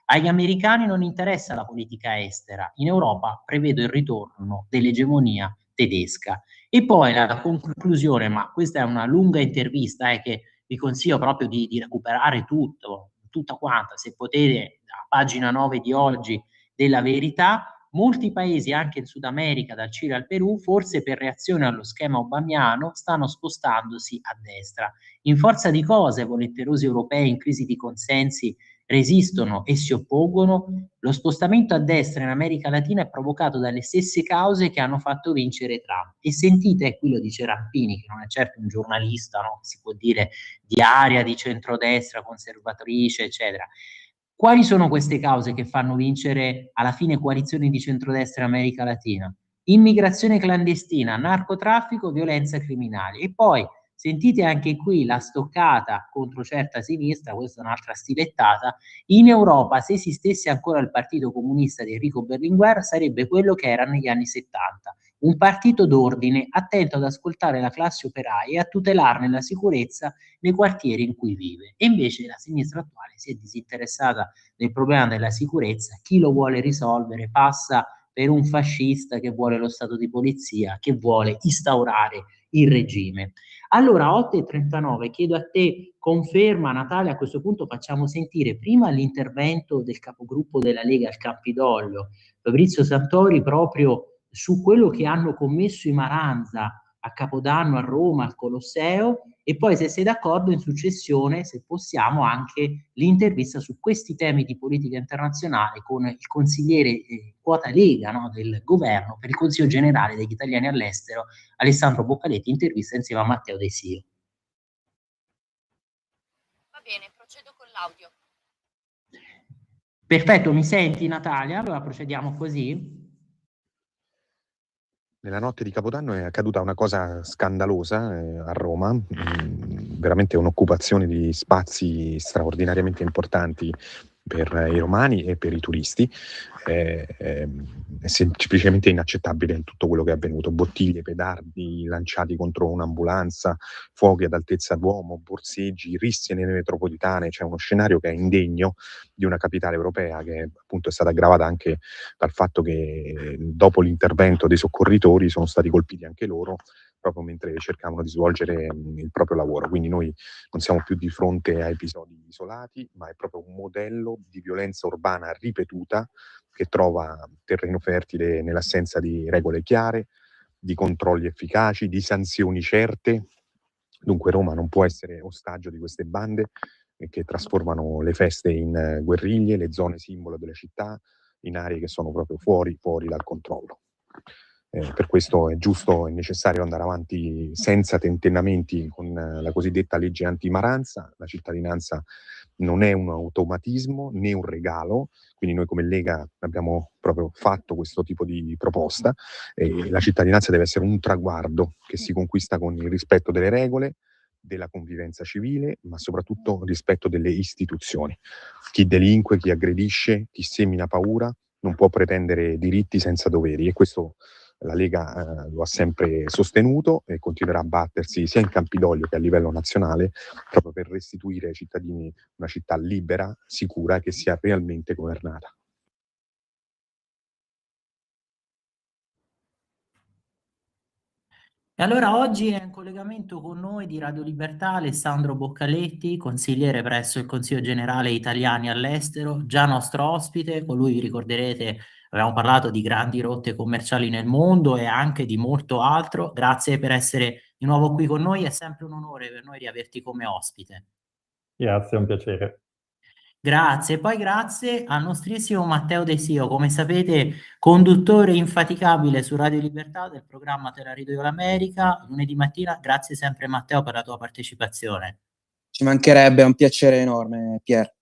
Agli americani non interessa la politica estera. In Europa prevedo il ritorno dell'egemonia tedesca. E poi la conclusione, ma questa è una lunga intervista che vi consiglio proprio di recuperare tutta quanta, se potete, a pagina 9 di oggi della Verità. Molti paesi, anche in Sud America, dal Cile al Perù, forse per reazione allo schema obamiano, stanno spostandosi a destra. In forza di cose, volenterosi europei in crisi di consensi resistono e si oppongono. Lo spostamento a destra in America Latina è provocato dalle stesse cause che hanno fatto vincere Trump. E sentite, qui lo dice Rampini, che non è certo un giornalista, no? Si può dire di area di centrodestra, conservatrice, eccetera. Quali sono queste cause che fanno vincere alla fine coalizioni di centrodestra in America Latina? Immigrazione clandestina, narcotraffico, violenza criminale. E poi sentite anche qui la stoccata contro certa sinistra, questa è un'altra stilettata. In Europa, se esistesse ancora il Partito Comunista di Enrico Berlinguer, sarebbe quello che era negli anni 70. Un partito d'ordine attento ad ascoltare la classe operaia e a tutelarne la sicurezza nei quartieri in cui vive. E invece la sinistra attuale si è disinteressata del problema della sicurezza. Chi lo vuole risolvere passa per un fascista che vuole lo stato di polizia, che vuole instaurare il regime. Allora, 8:39, chiedo a te conferma, Natalia. A questo punto facciamo sentire prima l'intervento del capogruppo della Lega al Campidoglio, Fabrizio Santori, proprio su quello che hanno commesso i Maranza a Capodanno a Roma, al Colosseo, e poi, se sei d'accordo, in successione, se possiamo, anche l'intervista su questi temi di politica internazionale con il consigliere quota Lega, no, del governo per il Consiglio generale degli italiani all'estero, Alessandro Boccaletti, intervista insieme a Matteo De Sio. Va bene, procedo con l'audio. Perfetto, mi senti, Natalia? Allora procediamo così. Nella notte di Capodanno è accaduta una cosa scandalosa a Roma, veramente un'occupazione di spazi straordinariamente importanti per i romani e per i turisti. È semplicemente inaccettabile tutto quello che è avvenuto: bottiglie, petardi lanciati contro un'ambulanza, fuochi ad altezza d'uomo, borseggi, risse nelle metropolitane. C'è uno scenario che è indegno di una capitale europea, che appunto è stata aggravata anche dal fatto che dopo l'intervento dei soccorritori sono stati colpiti anche loro proprio mentre cercavano di svolgere il proprio lavoro. Quindi noi non siamo più di fronte a episodi isolati, ma è proprio un modello di violenza urbana ripetuta che trova terreno fertile nell'assenza di regole chiare, di controlli efficaci, di sanzioni certe Dunque Roma non può essere ostaggio di queste bande che trasformano le feste in guerriglie, le zone simbolo delle città, in aree che sono proprio fuori dal controllo. Per questo è giusto e necessario andare avanti senza tentennamenti con la cosiddetta legge antimaranza. La cittadinanza non è un automatismo né un regalo, quindi noi come Lega abbiamo proprio fatto questo tipo di proposta. La cittadinanza deve essere un traguardo che si conquista con il rispetto delle regole, della convivenza civile, ma soprattutto il rispetto delle istituzioni. Chi delinque, chi aggredisce, chi semina paura non può pretendere diritti senza doveri, e questo la Lega lo ha sempre sostenuto e continuerà a battersi sia in Campidoglio che a livello nazionale proprio per restituire ai cittadini una città libera, sicura e che sia realmente governata. E allora oggi è in collegamento con noi di Radio Libertà Alessandro Boccaletti, consigliere presso il Consiglio Generale Italiani all'Estero, già nostro ospite. Con lui vi ricorderete abbiamo parlato di grandi rotte commerciali nel mondo e anche di molto altro. Grazie per essere di nuovo qui con noi, è sempre un onore per noi riaverti come ospite. Grazie, è un piacere. Grazie, poi grazie al nostrissimo Matteo De Sio, come sapete conduttore infaticabile su Radio Libertà del programma Te la rido io l'America, lunedì mattina. Grazie sempre Matteo per la tua partecipazione. Ci mancherebbe, è un piacere enorme, Pier.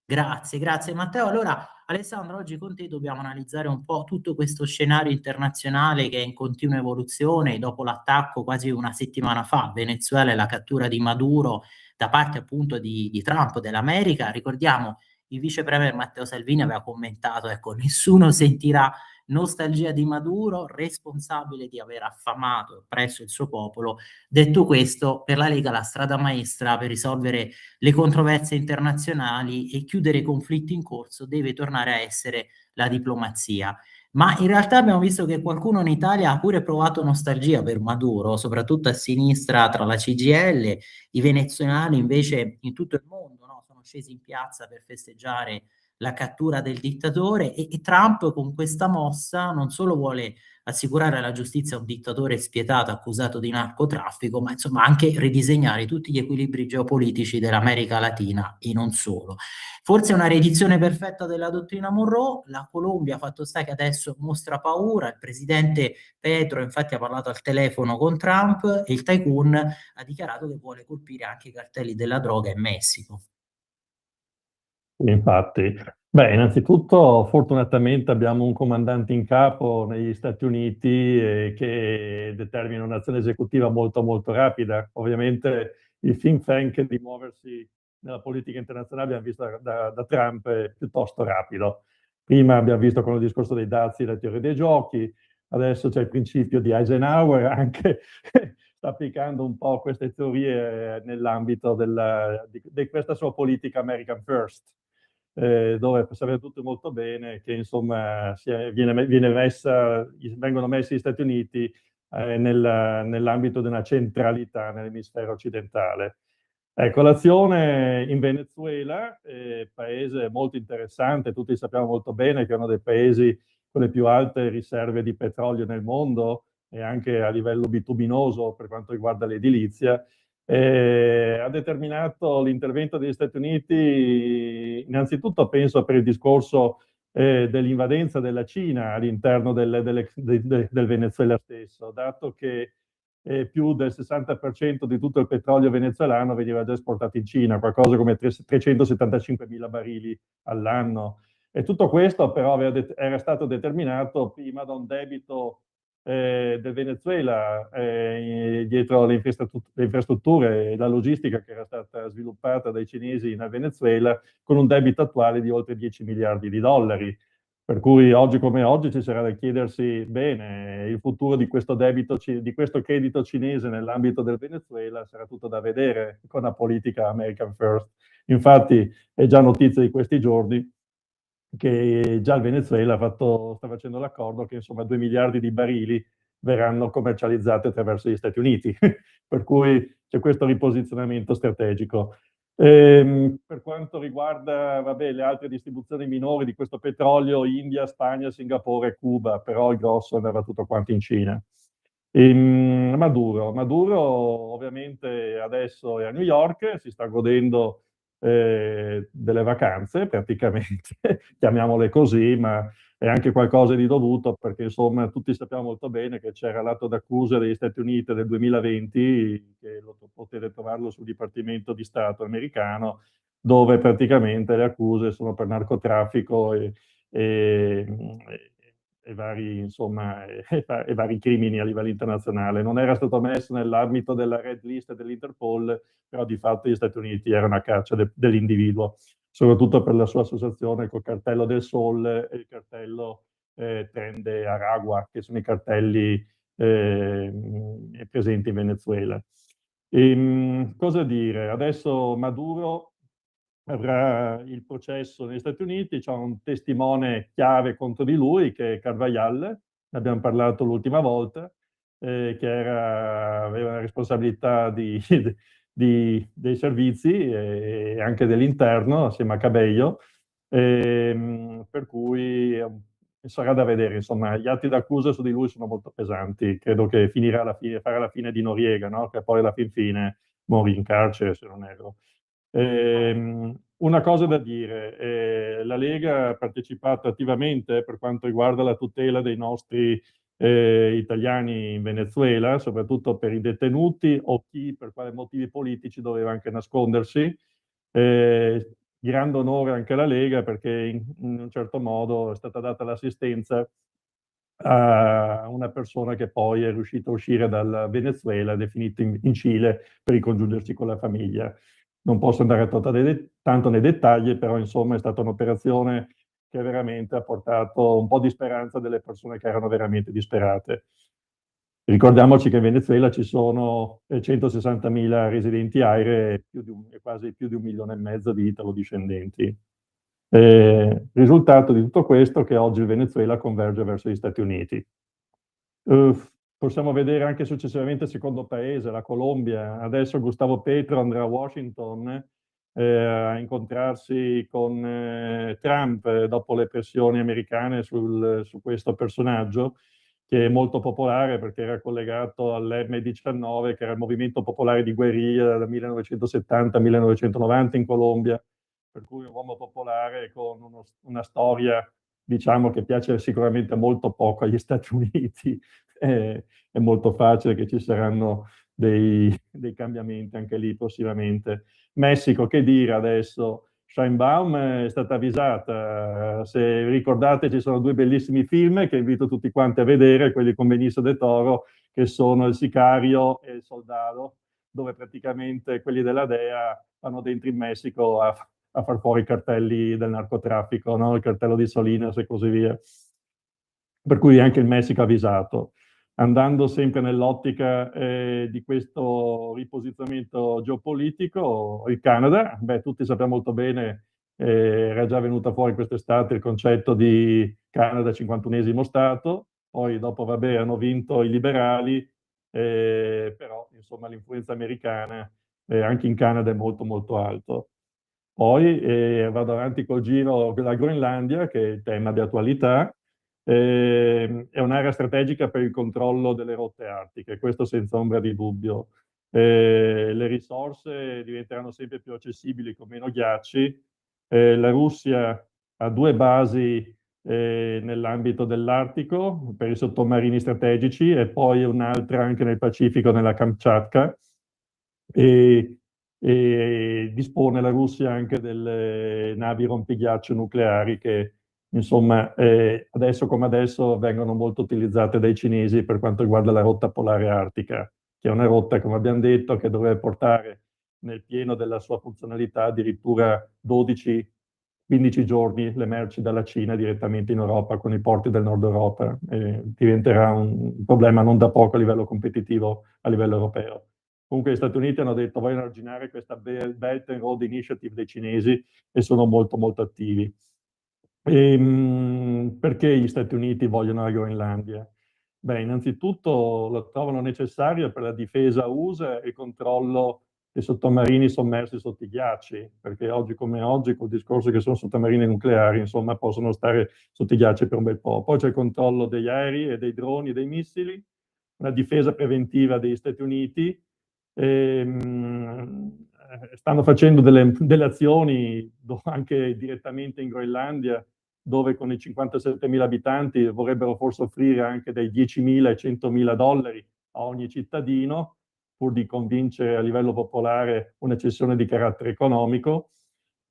Grazie Matteo. Allora Alessandro, oggi con te dobbiamo analizzare un po' tutto questo scenario internazionale che è in continua evoluzione dopo l'attacco quasi una settimana fa a Venezuela e la cattura di Maduro da parte appunto di Trump, dell'America. Ricordiamo, il vice premier Matteo Salvini aveva commentato, ecco, nessuno sentirà nostalgia di Maduro, responsabile di aver affamato e oppresso il suo popolo. Detto questo, per la Lega la strada maestra per risolvere le controversie internazionali e chiudere i conflitti in corso deve tornare a essere la diplomazia. Ma in realtà abbiamo visto che qualcuno in Italia ha pure provato nostalgia per Maduro, soprattutto a sinistra tra la CGIL. I venezuelani invece in tutto il mondo, no, sono scesi in piazza per festeggiare la cattura del dittatore e Trump con questa mossa non solo vuole assicurare alla giustizia un dittatore spietato accusato di narcotraffico, ma insomma anche ridisegnare tutti gli equilibri geopolitici dell'America Latina e non solo. Forse è una riedizione perfetta della dottrina Monroe. La Colombia, fatto sta che adesso mostra paura, il presidente Petro infatti ha parlato al telefono con Trump e il tycoon ha dichiarato che vuole colpire anche i cartelli della droga in Messico. Infatti, innanzitutto fortunatamente abbiamo un comandante in capo negli Stati Uniti che determina un'azione esecutiva molto molto rapida. Ovviamente il think tank di muoversi nella politica internazionale abbiamo visto da Trump è piuttosto rapido. Prima abbiamo visto con il discorso dei dazi la teoria dei giochi, adesso c'è il principio di Eisenhower anche sta applicando un po' queste teorie nell'ambito di questa sua politica American First. Dove sapete tutti molto bene che insomma vengono messi gli Stati Uniti nell'ambito di una centralità nell'emisfero occidentale. Ecco, l'azione in Venezuela, paese molto interessante, tutti sappiamo molto bene che è uno dei paesi con le più alte riserve di petrolio nel mondo e anche a livello bituminoso per quanto riguarda l'edilizia. Ha determinato l'intervento degli Stati Uniti innanzitutto penso per il discorso dell'invadenza della Cina all'interno del Venezuela stesso, dato che più del 60% di tutto il petrolio venezuelano veniva già esportato in Cina, qualcosa come 375.000 barili all'anno. E tutto questo però era stato determinato prima da un debito del Venezuela dietro le infrastrutture e la logistica che era stata sviluppata dai cinesi nel Venezuela con un debito attuale di oltre 10 miliardi di dollari. Per cui oggi come oggi ci sarà da chiedersi bene, il futuro di questo debito, di questo credito cinese nell'ambito del Venezuela sarà tutto da vedere con la politica American First. Infatti è già notizia di questi giorni che già il Venezuela sta facendo l'accordo che insomma 2 miliardi di barili verranno commercializzati attraverso gli Stati Uniti, per cui c'è questo riposizionamento strategico. Per quanto riguarda le altre distribuzioni minori di questo petrolio, India, Spagna, Singapore e Cuba, però il grosso andava tutto quanto in Cina. Maduro ovviamente adesso è a New York, si sta godendo delle vacanze praticamente, chiamiamole così, ma è anche qualcosa di dovuto perché insomma tutti sappiamo molto bene che c'era l'atto d'accusa degli Stati Uniti del 2020, che potete trovarlo sul Dipartimento di Stato americano, dove praticamente le accuse sono per narcotraffico e, e vari, insomma, e vari crimini a livello internazionale. Non era stato messo nell'ambito della red list dell'Interpol, però di fatto gli Stati Uniti erano a caccia dell'individuo, soprattutto per la sua associazione col cartello del Sol e il cartello Tren de Aragua, che sono i cartelli presenti in Venezuela. Cosa dire? Adesso Maduro avrà il processo negli Stati Uniti, c'è un testimone chiave contro di lui che è Carvajal, ne abbiamo parlato l'ultima volta, che aveva una responsabilità dei servizi e anche dell'interno assieme a Cabello, per cui sarà da vedere, insomma, gli atti d'accusa su di lui sono molto pesanti, credo che farà la fine di Noriega, no? Che poi alla fine morì in carcere, se non erro. Una cosa da dire, la Lega ha partecipato attivamente per quanto riguarda la tutela dei nostri italiani in Venezuela, soprattutto per i detenuti o chi per quali motivi politici doveva anche nascondersi. Grande onore anche alla Lega perché in un certo modo è stata data l'assistenza a una persona che poi è riuscita a uscire dal Venezuela ed è finita in Cile per ricongiungersi con la famiglia. Non posso andare tanto nei dettagli, però insomma è stata un'operazione che veramente ha portato un po' di speranza delle persone che erano veramente disperate. Ricordiamoci che in Venezuela ci sono 160.000 residenti AIRE e quasi più di 1,5 milioni di italo-discendenti. Risultato di tutto questo è che oggi il Venezuela converge verso gli Stati Uniti. Possiamo vedere anche successivamente il secondo paese, la Colombia. Adesso Gustavo Petro andrà a Washington a incontrarsi con Trump dopo le pressioni americane su questo personaggio, che è molto popolare perché era collegato all'M19, che era il movimento popolare di guerriglia dal 1970 al 1990 in Colombia, per cui un uomo popolare con una storia, diciamo, che piace sicuramente molto poco agli Stati Uniti. È molto facile che ci saranno dei cambiamenti anche lì prossimamente. Messico, che dire adesso? Sheinbaum è stata avvisata, se ricordate ci sono 2 bellissimi film che invito tutti quanti a vedere, quelli con Benicio del Toro, che sono Il Sicario e Il Soldado, dove praticamente quelli della DEA vanno dentro in Messico a far fuori i cartelli del narcotraffico, no? Il cartello di Salinas e così via. Per cui anche il Messico ha avvisato. Andando sempre nell'ottica di questo riposizionamento geopolitico, il Canada, tutti sappiamo molto bene, era già venuta fuori quest'estate il concetto di Canada 51esimo Stato, poi dopo vabbè hanno vinto i liberali, però insomma l'influenza americana anche in Canada è molto molto alto. Poi vado avanti col giro della Groenlandia, che è il tema di attualità. È un'area strategica per il controllo delle rotte artiche, questo senza ombra di dubbio. Le risorse diventeranno sempre più accessibili con meno ghiacci. La Russia ha 2 basi nell'ambito dell'Artico per i sottomarini strategici e poi un'altra anche nel Pacifico, nella Kamchatka. E dispone la Russia anche delle navi rompighiaccio nucleari che insomma adesso come adesso vengono molto utilizzate dai cinesi per quanto riguarda la rotta polare artica, che è una rotta, come abbiamo detto, che dovrebbe portare nel pieno della sua funzionalità addirittura 12-15 giorni le merci dalla Cina direttamente in Europa con i porti del Nord Europa. Diventerà un problema non da poco a livello competitivo a livello europeo. Comunque gli Stati Uniti hanno detto vogliono arginare questa Belt and Road Initiative dei cinesi e sono molto molto attivi. Perché gli Stati Uniti vogliono la Groenlandia? Beh, innanzitutto lo trovano necessario per la difesa USA e il controllo dei sottomarini sommersi sotto i ghiacci, perché oggi come oggi, col discorso che sono sottomarini nucleari, insomma, possono stare sotto i ghiacci per un bel po'. Poi c'è il controllo degli aerei e dei droni e dei missili, una difesa preventiva degli Stati Uniti. Stanno facendo delle azioni anche direttamente in Groenlandia, dove con i 57.000 abitanti vorrebbero forse offrire anche dai 10.000 ai 100.000 dollari a ogni cittadino, pur di convincere a livello popolare una cessione di carattere economico.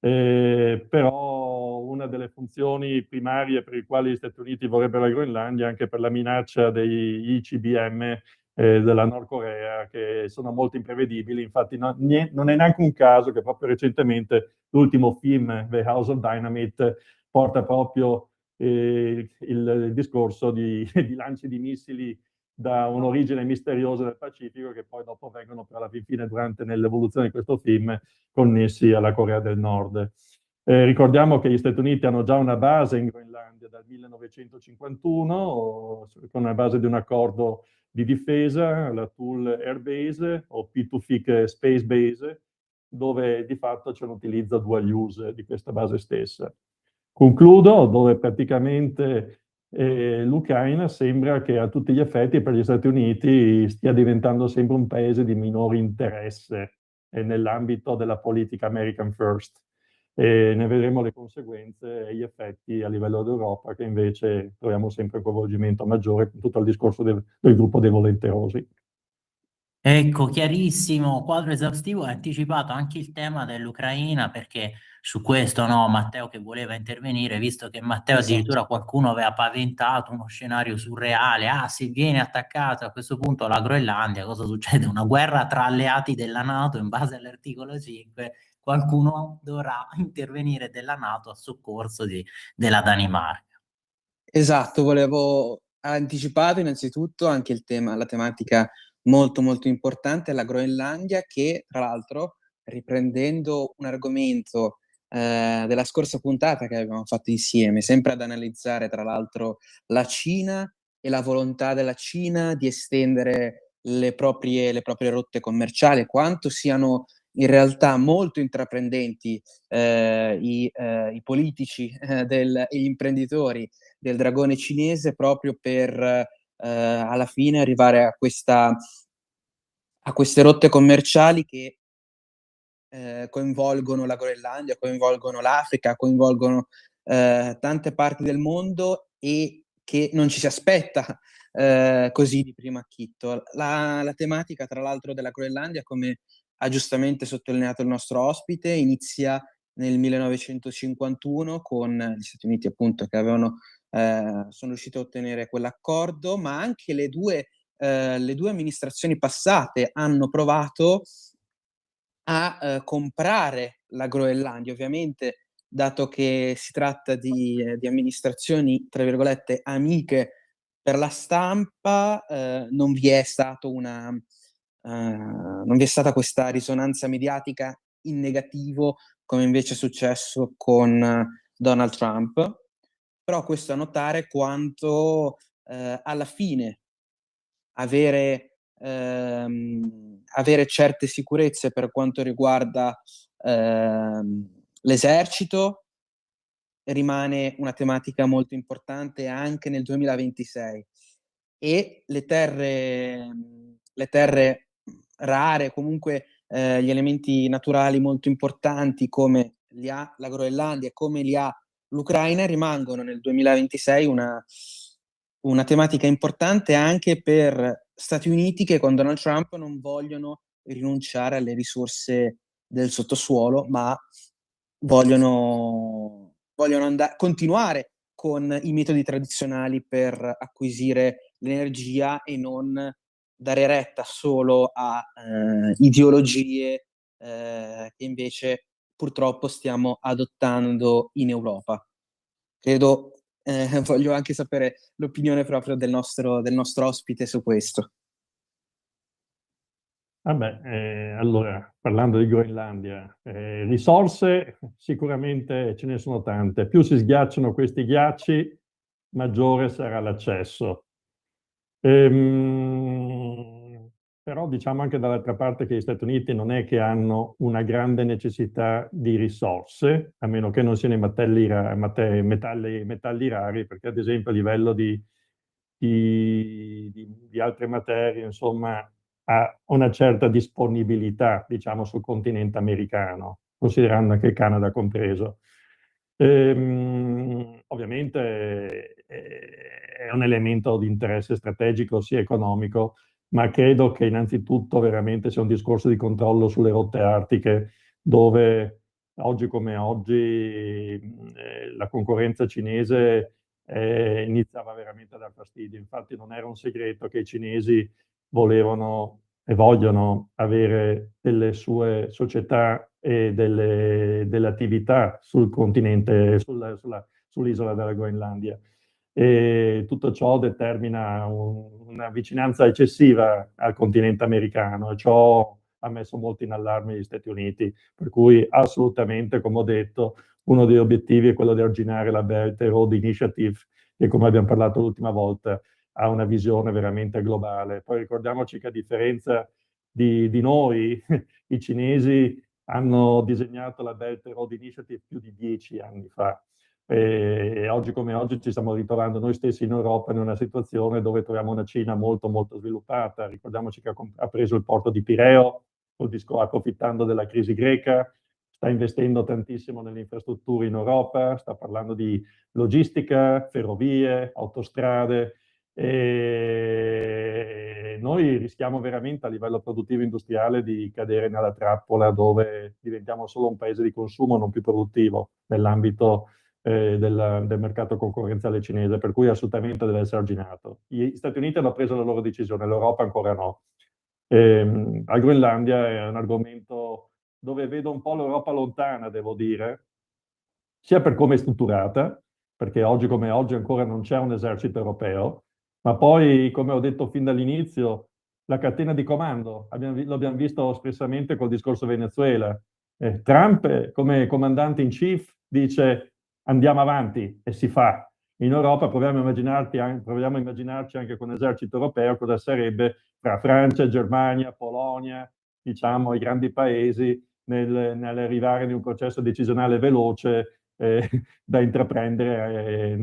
Però una delle funzioni primarie per le quali gli Stati Uniti vorrebbero la Groenlandia, anche per la minaccia degli ICBM della Nord Corea, che sono molto imprevedibili. Infatti non è neanche un caso che proprio recentemente l'ultimo film, The House of Dynamite, porta proprio il discorso di lanci di missili da un'origine misteriosa del Pacifico, che poi dopo vengono per alla fine, durante nell'evoluzione di questo film, connessi alla Corea del Nord. Ricordiamo che gli Stati Uniti hanno già una base in Groenlandia dal 1951, con la base di un accordo di difesa, la Thule Air Base o Pituffik Space Base, dove di fatto c'è un utilizzo dual use di questa base stessa. Concludo, dove praticamente l'Ucraina sembra che a tutti gli effetti per gli Stati Uniti stia diventando sempre un paese di minore interesse nell'ambito della politica American First. E ne vedremo le conseguenze e gli effetti a livello d'Europa, che invece troviamo sempre un coinvolgimento maggiore con tutto il discorso del gruppo dei volenterosi. Ecco, chiarissimo, quadro esaustivo, hai anticipato anche il tema dell'Ucraina, perché su questo, no, Matteo che voleva intervenire, visto che Matteo addirittura qualcuno aveva paventato uno scenario surreale, se viene attaccato a questo punto la Groenlandia, cosa succede? Una guerra tra alleati della NATO in base all'articolo 5, qualcuno dovrà intervenire della NATO a soccorso della Danimarca. Esatto, volevo anticipato innanzitutto anche il tema, la tematica molto molto importante, la Groenlandia, che tra l'altro, riprendendo un argomento della scorsa puntata che abbiamo fatto insieme, sempre ad analizzare tra l'altro la Cina e la volontà della Cina di estendere le proprie rotte commerciali, quanto siano in realtà molto intraprendenti i politici e gli imprenditori del dragone cinese, proprio per alla fine arrivare a queste rotte commerciali che coinvolgono la Groenlandia, coinvolgono l'Africa, coinvolgono tante parti del mondo e che non ci si aspetta così di primo acchitto. La tematica, tra l'altro, della Groenlandia, come ha giustamente sottolineato il nostro ospite, inizia nel 1951 con gli Stati Uniti, appunto, che sono riusciti a ottenere quell'accordo, ma anche le due amministrazioni passate hanno provato a comprare la Groenlandia. Ovviamente, dato che si tratta di amministrazioni, tra virgolette, amiche per la stampa, non vi è stata questa risonanza mediatica in negativo, come invece è successo con Donald Trump. Però questo a notare quanto alla fine avere certe sicurezze per quanto riguarda l'esercito rimane una tematica molto importante anche nel 2026, e le terre rare, comunque gli elementi naturali molto importanti come li ha la Groenlandia e come li ha l'Ucraina rimangono nel 2026 una tematica importante anche per Stati Uniti, che con Donald Trump non vogliono rinunciare alle risorse del sottosuolo, ma vogliono continuare con i metodi tradizionali per acquisire l'energia e non dare retta solo a ideologie che invece purtroppo stiamo adottando in Europa. Credo voglio anche sapere l'opinione proprio del nostro ospite su questo. Allora, parlando di Groenlandia, risorse sicuramente ce ne sono tante. Più si sghiacciano questi ghiacci, maggiore sarà l'accesso. Però diciamo anche dall'altra parte che gli Stati Uniti non è che hanno una grande necessità di risorse, a meno che non siano i metalli rari, perché ad esempio a livello di di altre materie, insomma, ha una certa disponibilità, diciamo, sul continente americano, considerando anche il Canada compreso. Ovviamente è un elemento di interesse strategico sia economico, ma credo che innanzitutto veramente sia un discorso di controllo sulle rotte artiche, dove oggi come oggi la concorrenza cinese iniziava veramente a dar fastidio. Infatti non era un segreto che i cinesi volevano e vogliono avere delle sue società e delle attività sul continente, sull'isola della Groenlandia. E tutto ciò determina una vicinanza eccessiva al continente americano, e ciò ha messo molto in allarme gli Stati Uniti, per cui assolutamente, come ho detto, uno degli obiettivi è quello di arginare la Belt and Road Initiative, che, come abbiamo parlato l'ultima volta, ha una visione veramente globale. Poi ricordiamoci che, a differenza di noi, i cinesi hanno disegnato la Belt and Road Initiative più di 10 anni fa. E oggi come oggi ci stiamo ritrovando noi stessi in Europa in una situazione dove troviamo una Cina molto molto sviluppata. Ricordiamoci che ha preso il porto di Pireo, approfittando della crisi greca, sta investendo tantissimo nelle infrastrutture in Europa, sta parlando di logistica, ferrovie, autostrade, e noi rischiamo veramente a livello produttivo industriale di cadere nella trappola dove diventiamo solo un paese di consumo non più produttivo nell'ambito del mercato concorrenziale cinese, per cui assolutamente deve essere arginato. Gli Stati Uniti hanno preso la loro decisione, l'Europa ancora no. La Groenlandia è un argomento dove vedo un po' l'Europa lontana, devo dire, sia per come è strutturata, perché oggi come oggi ancora non c'è un esercito europeo, ma poi, come ho detto fin dall'inizio, la catena di comando, lo abbiamo visto espressamente col discorso Venezuela. Trump, come comandante in chief, dice andiamo avanti, e si fa. In Europa proviamo a immaginarci anche con l'esercito europeo cosa sarebbe tra Francia, Germania, Polonia, diciamo i grandi paesi, nell'arrivare in un processo decisionale veloce da intraprendere.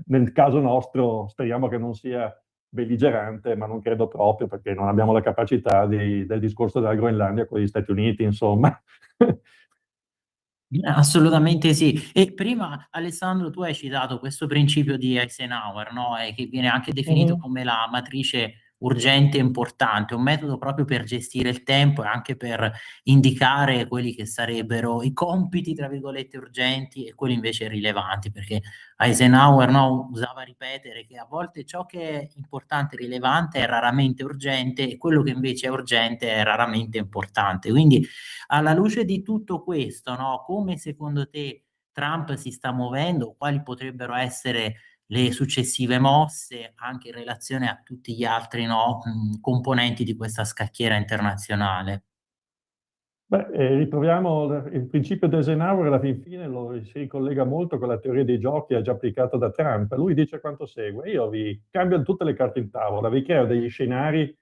Nel caso nostro speriamo che non sia belligerante, ma non credo proprio, perché non abbiamo la capacità del discorso della Groenlandia con gli Stati Uniti, insomma. Assolutamente sì. E prima, Alessandro, tu hai citato questo principio di Eisenhower, no? Che viene anche definito come la matrice urgente e importante, un metodo proprio per gestire il tempo e anche per indicare quelli che sarebbero i compiti, tra virgolette, urgenti e quelli invece rilevanti, perché Eisenhower, no, usava ripetere che a volte ciò che è importante e rilevante è raramente urgente e quello che invece è urgente è raramente importante. Quindi, alla luce di tutto questo, no, come secondo te Trump si sta muovendo? Quali potrebbero essere le successive mosse anche in relazione a tutti gli altri, no, componenti di questa scacchiera internazionale? Beh, ritroviamo il principio di Eisenhower, alla fin fine si ricollega molto con la teoria dei giochi già applicata da Trump. Lui dice quanto segue: io vi cambio tutte le carte in tavola, vi creo degli scenari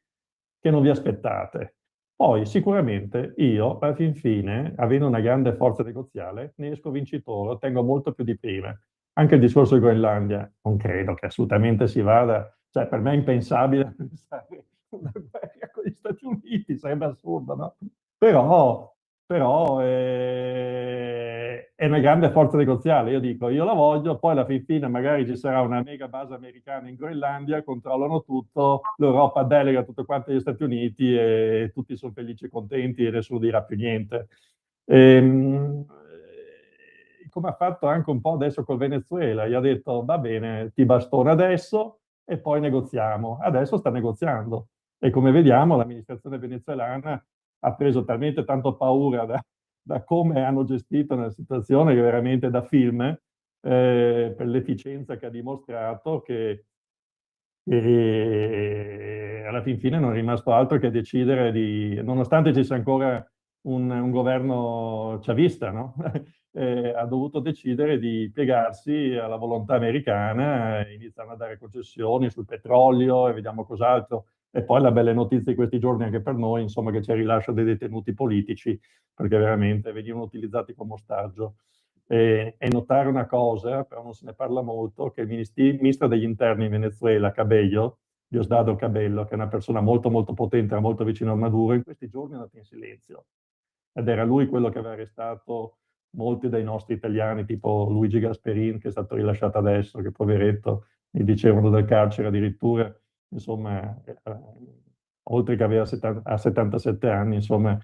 che non vi aspettate. Poi sicuramente io, alla fin fine, avendo una grande forza negoziale, ne esco vincitore, ottengo molto più di prima. Anche il discorso di Groenlandia, non credo che assolutamente si vada, cioè per me è impensabile pensare una guerra con gli Stati Uniti, sarebbe assurdo, no? Però è una grande forza negoziale. Io dico, io la voglio, poi alla fin fine magari ci sarà una mega base americana in Groenlandia, controllano tutto, l'Europa delega tutto quanto agli Stati Uniti e tutti sono felici e contenti e nessuno dirà più niente. Come ha fatto anche un po' adesso col Venezuela, gli ha detto va bene, ti bastona adesso e poi negoziamo. Adesso sta negoziando e come vediamo l'amministrazione venezuelana ha preso talmente tanto paura da come hanno gestito una situazione che veramente da film, per l'efficienza che ha dimostrato, che alla fin fine non è rimasto altro che decidere nonostante ci sia ancora un governo chavista, no? Ha dovuto decidere di piegarsi alla volontà americana, iniziando a dare concessioni sul petrolio e vediamo cos'altro. E poi la bella notizia di questi giorni anche per noi, insomma, che c'è il rilascio dei detenuti politici, perché veramente venivano utilizzati come ostaggio. e notare una cosa, però non se ne parla molto, che il ministro degli interni in Venezuela, Cabello, Diosdado Cabello, che è una persona molto molto potente, era molto vicino a Maduro, in questi giorni è andato in silenzio. Ed era lui quello che aveva arrestato molti dei nostri italiani, tipo Luigi Gasperin, che è stato rilasciato adesso, che poveretto, mi dicevano del carcere addirittura, insomma, oltre che aveva a 77 anni, insomma,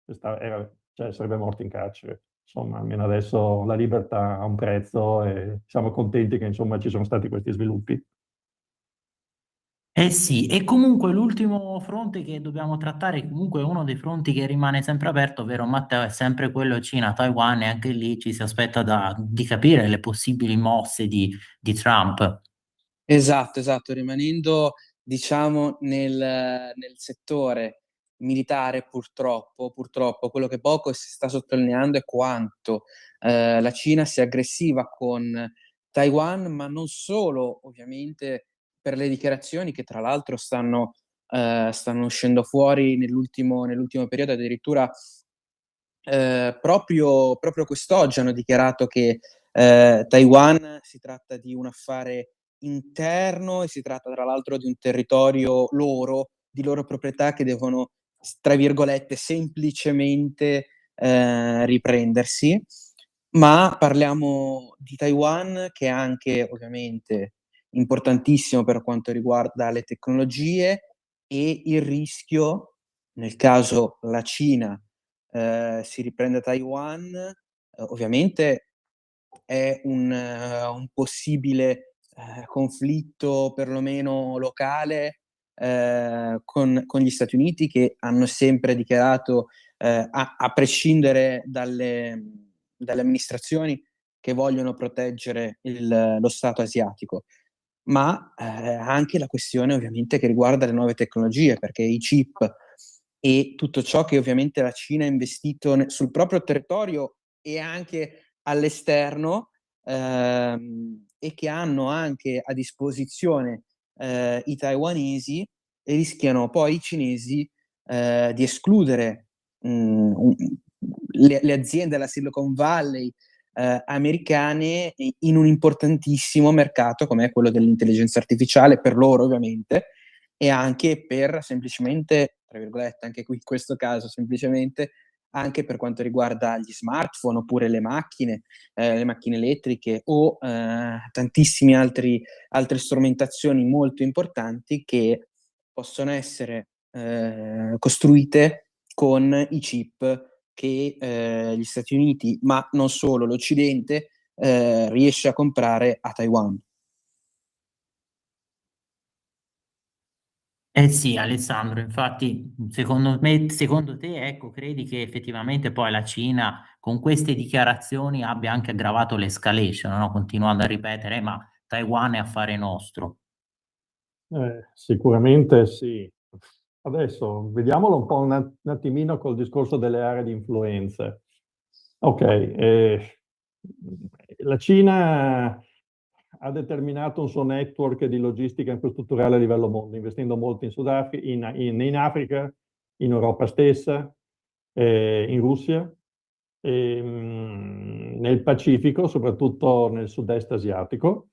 sarebbe morto in carcere. Insomma, almeno adesso la libertà ha un prezzo e siamo contenti che insomma ci sono stati questi sviluppi. Eh sì, e comunque l'ultimo fronte che dobbiamo trattare, comunque uno dei fronti che rimane sempre aperto, vero Matteo, è sempre quello Cina-Taiwan e anche lì ci si aspetta di capire le possibili mosse di Trump. Esatto, rimanendo diciamo nel settore militare purtroppo quello che poco si sta sottolineando è quanto la Cina sia aggressiva con Taiwan, ma non solo ovviamente per le dichiarazioni che tra l'altro stanno uscendo fuori nell'ultimo periodo, addirittura proprio quest'oggi hanno dichiarato che Taiwan si tratta di un affare interno e si tratta tra l'altro di un territorio di loro proprietà che devono, tra virgolette, semplicemente riprendersi. Ma parliamo di Taiwan, che è anche ovviamente importantissimo per quanto riguarda le tecnologie e il rischio, nel caso la Cina si riprende Taiwan, ovviamente è un possibile conflitto perlomeno locale con gli Stati Uniti, che hanno sempre dichiarato, a prescindere dalle amministrazioni, che vogliono proteggere lo Stato asiatico. Ma anche la questione ovviamente che riguarda le nuove tecnologie, perché i chip e tutto ciò che ovviamente la Cina ha investito sul proprio territorio e anche all'esterno, e che hanno anche a disposizione i taiwanesi, e rischiano poi i cinesi di escludere le aziende della Silicon Valley americane in un importantissimo mercato come è quello dell'intelligenza artificiale, per loro ovviamente, e anche per semplicemente, tra virgolette, anche qui in questo caso semplicemente, anche per quanto riguarda gli smartphone oppure le macchine elettriche o tantissime altre strumentazioni molto importanti che possono essere costruite con i chip che gli Stati Uniti, ma non solo, l'Occidente riesce a comprare a Taiwan. Eh sì, Alessandro, infatti, secondo te, ecco, credi che effettivamente poi la Cina con queste dichiarazioni abbia anche aggravato l'escalation, no? Continuando a ripetere, ma Taiwan è affare nostro. Sicuramente sì. Adesso vediamolo un po' un attimino col discorso delle aree di influenza. Ok, la Cina ha determinato un suo network di logistica infrastrutturale a livello mondo, investendo molto in Sudafrica, in Africa, in Europa stessa, in Russia, nel Pacifico, soprattutto nel sud-est asiatico,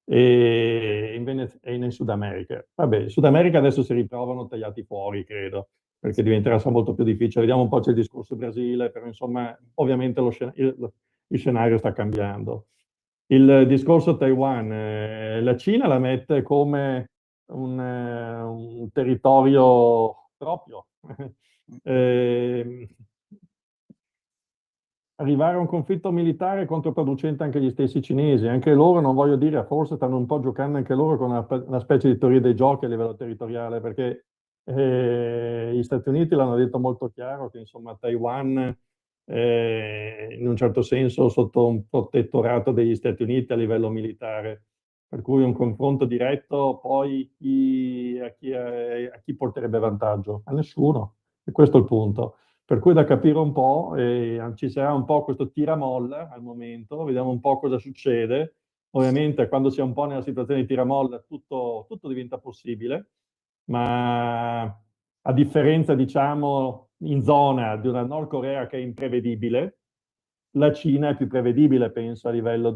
e in Sud America. Vabbè, in Sud America adesso si ritrovano tagliati fuori, credo, perché diventerà molto più difficile. Vediamo un po', c'è il discorso Brasile, però insomma, ovviamente il scenario sta cambiando. Il discorso Taiwan, la Cina la mette come un territorio proprio. Arrivare a un conflitto militare è controproducente anche agli stessi cinesi. Anche loro, non voglio dire, forse stanno un po' giocando anche loro con una specie di teoria dei giochi a livello territoriale, perché gli Stati Uniti l'hanno detto molto chiaro che insomma Taiwan in un certo senso sotto un protettorato degli Stati Uniti a livello militare, per cui un confronto diretto poi a chi porterebbe vantaggio? A nessuno, e questo è il punto. Per cui da capire un po', ci sarà un po' questo tiramolla al momento, vediamo un po' cosa succede. Ovviamente quando si è un po' nella situazione di tiramolla tutto diventa possibile, ma a differenza, diciamo, in zona di una Nord Corea che è imprevedibile, la Cina è più prevedibile, penso, a livello a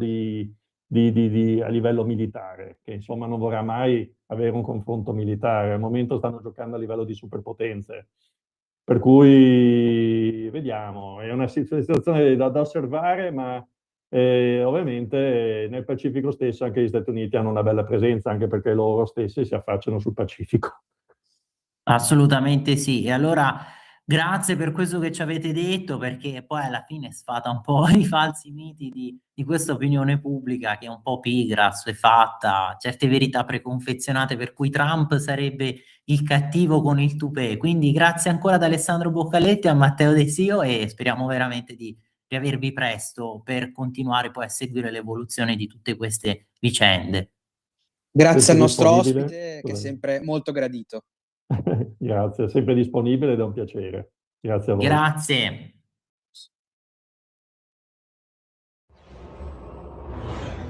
livello militare, che insomma non vorrà mai avere un confronto militare. Al momento stanno giocando a livello di superpotenze. Per cui vediamo, è una situazione da osservare, ma ovviamente nel Pacifico stesso anche gli Stati Uniti hanno una bella presenza, anche perché loro stessi si affacciano sul Pacifico. Assolutamente sì. E allora grazie per questo che ci avete detto, perché poi alla fine sfata un po' i falsi miti di questa opinione pubblica che è un po' pigra, assuefatta, certe verità preconfezionate per cui Trump sarebbe il cattivo con il tupè. Quindi grazie ancora ad Alessandro Boccaletti e a Matteo De Sio e speriamo veramente di riavervi presto per continuare poi a seguire l'evoluzione di tutte queste vicende. Grazie Sempre al nostro disponibile. ospite, che è sempre molto gradito. Grazie, è sempre disponibile ed è un piacere. Grazie a voi. Grazie.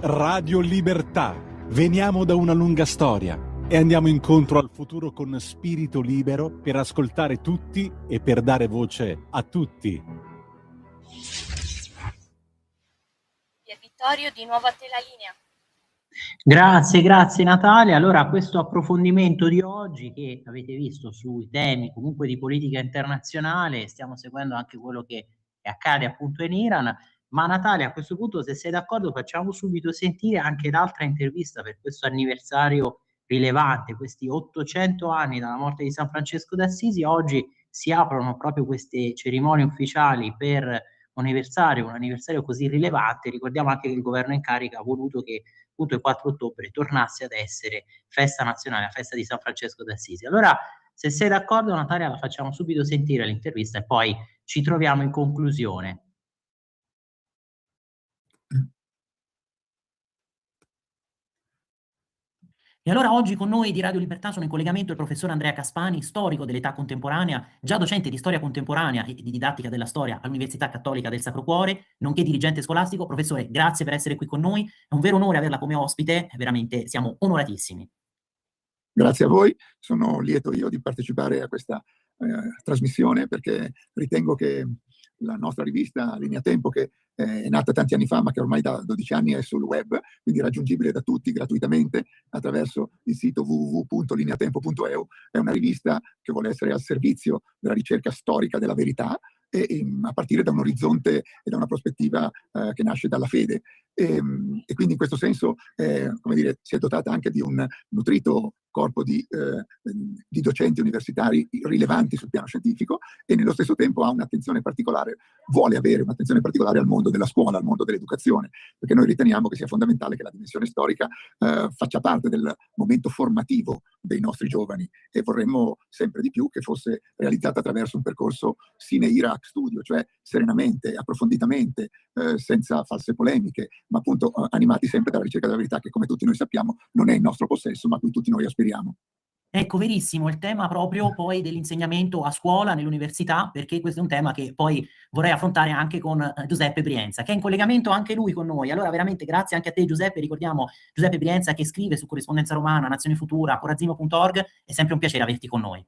Radio Libertà. Veniamo da una lunga storia e andiamo incontro al futuro con spirito libero per ascoltare tutti e per dare voce a tutti. Pier Vittorio, di nuovo a te la linea. Grazie Natalia. Allora, questo approfondimento di oggi che avete visto sui temi comunque di politica internazionale, stiamo seguendo anche quello che accade appunto in Iran, ma Natalia, a questo punto, se sei d'accordo, facciamo subito sentire anche l'altra intervista per questo anniversario rilevante, questi 800 anni dalla morte di San Francesco d'Assisi. Oggi si aprono proprio queste cerimonie ufficiali per un anniversario così rilevante. Ricordiamo anche che il governo in carica ha voluto che appunto il 4 ottobre tornasse ad essere festa nazionale, la festa di San Francesco d'Assisi. Allora, se sei d'accordo, Natalia, la facciamo subito sentire l'intervista e poi ci troviamo in conclusione. E allora oggi con noi di Radio Libertà sono in collegamento il professor Andrea Caspani, storico dell'età contemporanea, già docente di storia contemporanea e di didattica della storia all'Università Cattolica del Sacro Cuore, nonché dirigente scolastico. Professore, grazie per essere qui con noi, è un vero onore averla come ospite, veramente siamo onoratissimi. Grazie a voi, sono lieto io di partecipare a questa trasmissione perché ritengo che la nostra rivista Linea Tempo, che è nata tanti anni fa ma che ormai da 12 anni è sul web, quindi raggiungibile da tutti gratuitamente attraverso il sito www.lineatempo.eu, è una rivista che vuole essere al servizio della ricerca storica della verità e a partire da un orizzonte e da una prospettiva che nasce dalla fede. E quindi in questo senso come dire, si è dotata anche di un nutrito corpo di docenti universitari rilevanti sul piano scientifico e nello stesso tempo ha un'attenzione particolare, vuole avere un'attenzione particolare al mondo della scuola, al mondo dell'educazione, perché noi riteniamo che sia fondamentale che la dimensione storica faccia parte del momento formativo dei nostri giovani e vorremmo sempre di più che fosse realizzata attraverso un percorso sine ira ac studio, cioè serenamente, approfonditamente, senza false polemiche, ma appunto animati sempre dalla ricerca della verità che, come tutti noi sappiamo, non è in nostro possesso, ma a cui tutti noi aspiriamo. Ecco, verissimo, il tema proprio poi dell'insegnamento a scuola, nell'università, perché questo è un tema che poi vorrei affrontare anche con Giuseppe Brienza, che è in collegamento anche lui con noi. Allora veramente grazie anche a te Giuseppe, ricordiamo Giuseppe Brienza che scrive su Corrispondenza Romana, Nazione Futura, corazzino.org, è sempre un piacere averti con noi.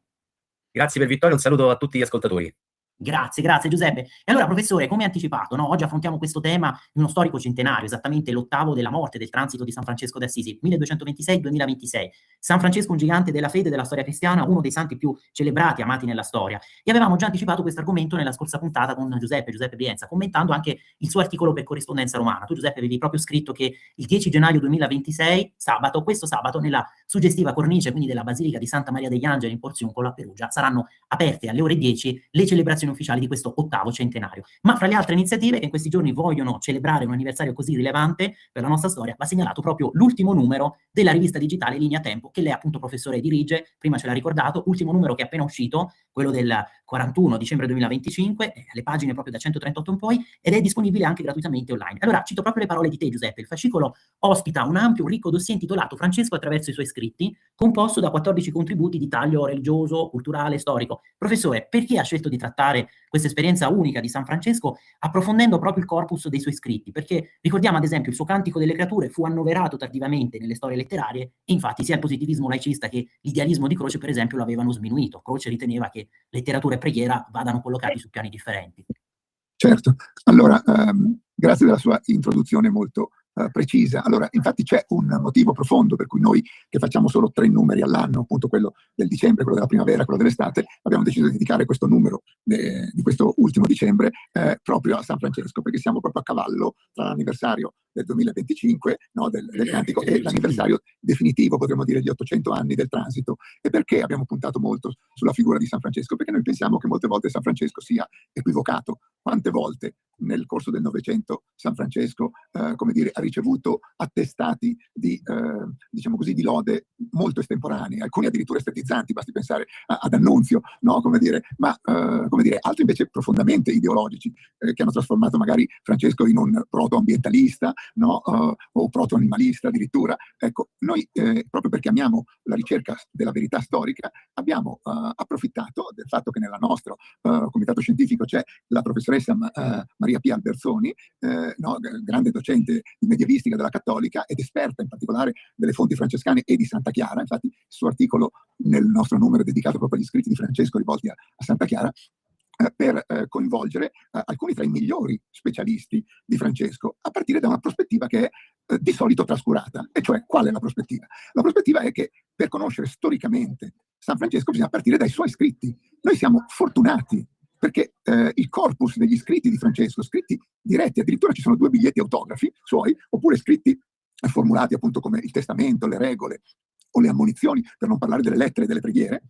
Grazie per Vittorio, un saluto a tutti gli ascoltatori. Grazie Giuseppe. E allora professore, come anticipato, no? Oggi affrontiamo questo tema di uno storico centenario, esattamente l'8° della morte, del transito di San Francesco d'Assisi, 1226-2026. San Francesco, un gigante della fede e della storia cristiana, uno dei santi più celebrati, amati nella storia. E avevamo già anticipato questo argomento nella scorsa puntata con Giuseppe Brienza, commentando anche il suo articolo per Corrispondenza Romana. Tu Giuseppe avevi proprio scritto che il 10 gennaio 2026, questo sabato, nella suggestiva cornice quindi della Basilica di Santa Maria degli Angeli in Porziuncolo a Perugia, saranno aperte alle ore 10 le celebrazioni ufficiali di questo 8° centenario. Ma fra le altre iniziative che in questi giorni vogliono celebrare un anniversario così rilevante per la nostra storia, va segnalato proprio l'ultimo numero della rivista digitale Linea Tempo, che lei appunto professore dirige, prima ce l'ha ricordato, ultimo numero che è appena uscito, quello del 41 dicembre 2025, alle pagine proprio da 138 in poi, ed è disponibile anche gratuitamente online. Allora, cito proprio le parole di te Giuseppe, il fascicolo ospita un ampio, ricco dossier intitolato Francesco attraverso i suoi scritti, composto da 14 contributi di taglio religioso, culturale, storico. Professore, perché ha scelto di trattare questa esperienza unica di San Francesco approfondendo proprio il corpus dei suoi scritti? Perché ricordiamo ad esempio il suo Cantico delle Creature fu annoverato tardivamente nelle storie letterarie e infatti sia il positivismo laicista che l'idealismo di Croce per esempio lo avevano sminuito. Croce riteneva che letteratura e preghiera vadano collocati su piani differenti. Certo, allora grazie della sua introduzione molto precisa. Allora, infatti c'è un motivo profondo per cui noi, che facciamo solo 3 numeri all'anno, appunto quello del dicembre, quello della primavera, quello dell'estate, abbiamo deciso di dedicare questo numero di questo ultimo dicembre proprio a San Francesco, perché siamo proprio a cavallo tra l'anniversario del 2025, no, del cantico, e l'anniversario definitivo, potremmo dire, di 800 anni del transito. E perché abbiamo puntato molto sulla figura di San Francesco? Perché noi pensiamo che molte volte San Francesco sia equivocato. Quante volte nel corso del Novecento San Francesco come dire, ha ricevuto attestati di, diciamo così, di lode molto estemporanei, alcuni addirittura estetizzanti, basti pensare ad Annunzio, no? Come dire, ma come dire, altri invece profondamente ideologici, che hanno trasformato magari Francesco in un proto-ambientalista, no? O proto-animalista addirittura. Ecco, noi proprio perché amiamo la ricerca della verità storica, abbiamo approfittato del fatto che nel nostro comitato scientifico c'è la professoressa Maria Pia Alberzoni, no? Grande docente di medievistica della Cattolica ed esperta in particolare delle fonti francescane e di Santa Chiara. Infatti il suo articolo nel nostro numero è dedicato proprio agli scritti di Francesco rivolti a Santa Chiara, per coinvolgere alcuni tra i migliori specialisti di Francesco, a partire da una prospettiva che è di solito trascurata. E cioè, qual è la prospettiva? La prospettiva è che per conoscere storicamente San Francesco bisogna partire dai suoi scritti. Noi siamo fortunati perché il corpus degli scritti di Francesco, scritti diretti, addirittura ci sono 2 biglietti autografi suoi, oppure scritti formulati appunto come il testamento, le regole o le ammonizioni, per non parlare delle lettere e delle preghiere,